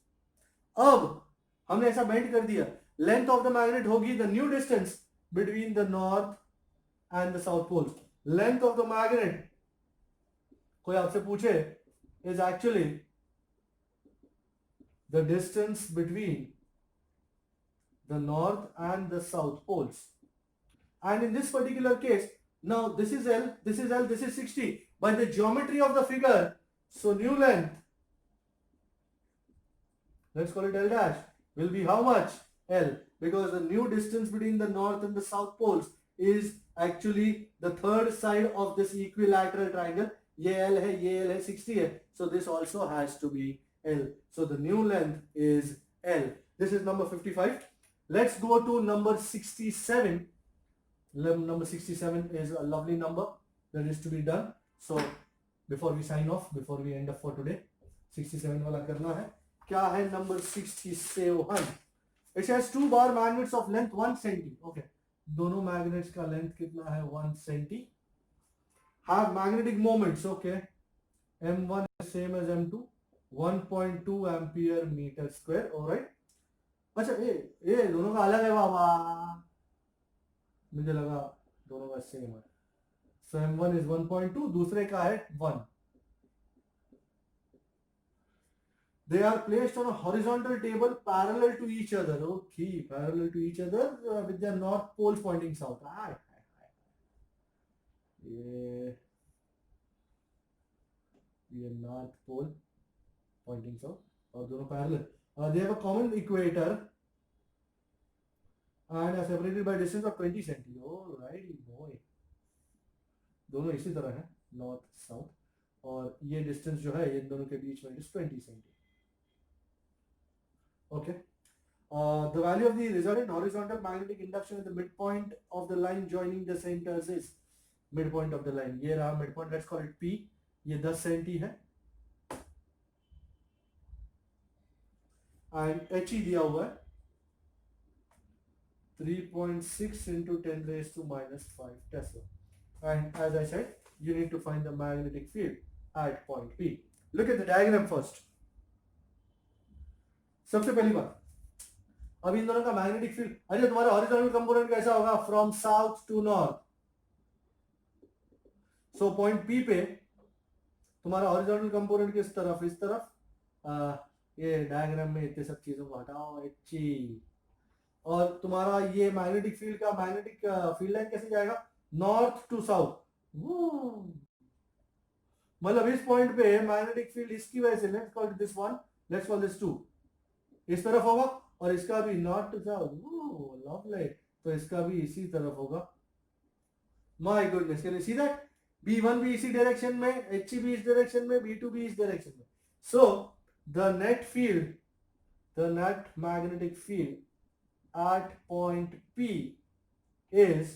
अब हमने ऐसा bend कर दिया, length of the magnet होगी the new distance between the north and the south poles. Length of the magnet, कोई आपसे पूछे, is actually the distance between the north and the south poles. And in this particular case, now this is L, this is L, this is 60. By the geometry of the figure, so new length, let's call it L dash, will be how much? L, because the new distance between the north and the south poles is actually the third side of this equilateral triangle. ये L है, ये L है, 60 है, so this also has to be L. So the new length is L. This is number 55. Let's go to number 67. Number 67 is a lovely number that is to be done. So before we sign off, before we end up for today, 67 वाला करना है. क्या है number 67? It has two bar magnets of length 1 cm. Okay, दोनों magnets का length कितना है? 1 cm. Have magnetic moments. Okay, M1 is same as M2. 1.2 ampere meter square. All right. अच्छा, ये दोनों का अलग है बाबा, मुझे लगा दोनों का सेम है. So M1 is 1.2, दूसरे का है 1. They are placed on a horizontal table parallel to each other. Okay, parallel to each other with their north poles pointing south. ये north pole pointing south और दोनों parallel. They have a common equator and are separated by distance of 20 cm. Oh, righty boy. दोनों इसी तरह है, north south, और ये distance जो है ये दोनों के बीच में is 20 cm. Okay. The value of the resultant horizontal magnetic induction at the midpoint of the line joining the centers is midpoint of the line. ये रहा midpoint. Let's call it P. ये 10 cm है. And HE दिया हुआ है 3.6 into 10 raised to minus 5 Tesla. And as I said, you need to find the magnetic field at point P. Look at the diagram first. सबसे पहली बात, अब इन दोनों का मैग्नेटिक फील्ड, अरे तुम्हारा हॉरिजॉन्टल कंपोनेंट कैसा होगा? From south to north. So point P पे तुम्हारा हॉरिजॉन्टल कंपोनेंट किस तरफ? इस तरफ. ये डायग्राम में इतने सब चीजों को हटाओ. और तुम्हारा ये मैग्नेटिक फील्ड का मैग्नेटिक फील्ड लाइन कैसे जाएगा? North to south. मतलब इस पॉइंट पे मैग्नेटिक फील्ड इसकी वजह से, let's call this 1, let's call this 2, इस तरफ होगा, और इसका भी नॉर्थ टू साउथ. लवली. तो इसका भी इसी तरफ होगा. My goodness, can you see that? B1 भी इसी डायरेक्शन में, HE भी इस डायरेक्शन में, B2 भी इस डायरेक्शन में. सो the net field, the net magnetic field at point P is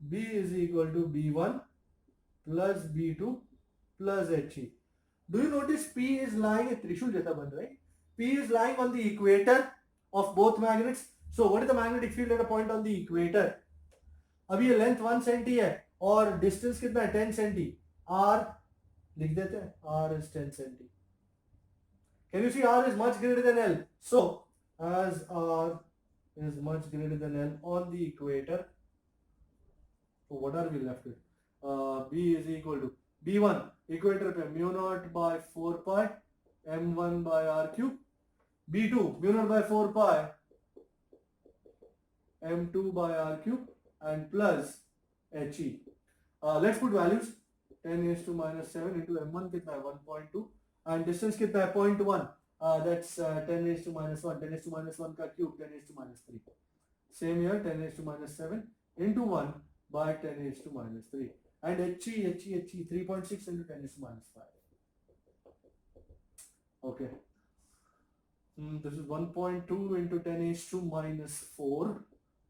B is equal to B1 plus B2 plus He. Do you notice P is lying a Trishul jaisa ban raha hai? P is lying on the equator of both magnets. So what is the magnetic field at a point on the equator? अभी ये length 1 senti है और distance कितना है 10 senti. R लिख देते हैं, R is 10 centi. Can you see R is much greater than L? So as R is much greater than L on the equator, so what are we left with? B is equal to B1 equator पे mu naught by 4 pi M1 by R cube. B2 mu naught by 4 pi M2 by R cube and plus He. Let's put values. 10 raised to minus 7 into M1 कितना है 1.2 and distance कितना है 0.1. That's 10 raised to minus 1. 10 raised to minus 1 का cube 10 raised to minus 3. Same here 10 raised to minus 7 into 1 by 10 raised to minus 3. And He 3.6 into 10 raised to minus 5. Okay. This is 1.2 into 10 raised to minus 4.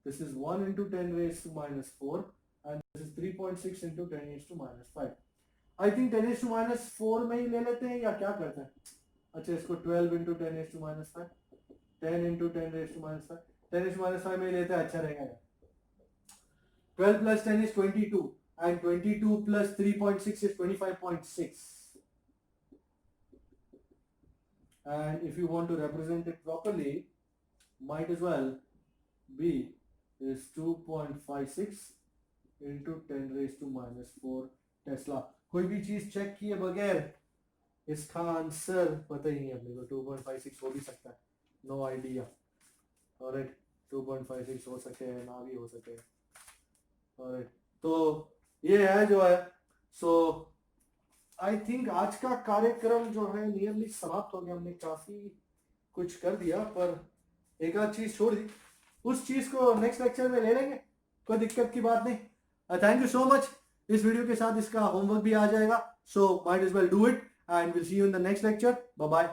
This is 1 into 10 raised to minus 4. And this is 3.6 into 10 raised to minus 5. I think 10 raised to minus 4 में ही ले लेते हैं या क्या करते हैं? अच्छा इसको 12 into 10 raised to minus 5. 10 into 10 raised to minus 5. 10 raised to minus 5 में ही लेते हैं, अच्छा रहेगा. 12 plus 10 is 22. And 22 plus 3.6 is 25.6. And if you want to represent it properly, might as well B is 2.56 into 10 raised to minus 4 Tesla. कोई भी चीज check किए बगैर इसका आंसर पता ही नहीं अपने को. 2.56 हो भी सकता है, नो आइडिया. ऑलराइट 2.56 हो सके ना भी हो सके. ऑलराइट तो ये है जो है. सो आई थिंक आज का कार्यक्रम जो है नियरली समाप्त हो गया. हमने काफी कुछ कर दिया पर एक आध चीज छोड़ दी. उस चीज को नेक्स्ट लेक्चर में ले लेंगे, कोई दिक्कत की बात नहीं. Thank you so much. इस वीडियो के साथ इसका होमवर्क भी आ जाएगा. So might as well do it and will see you in the next lecture. Bye bye.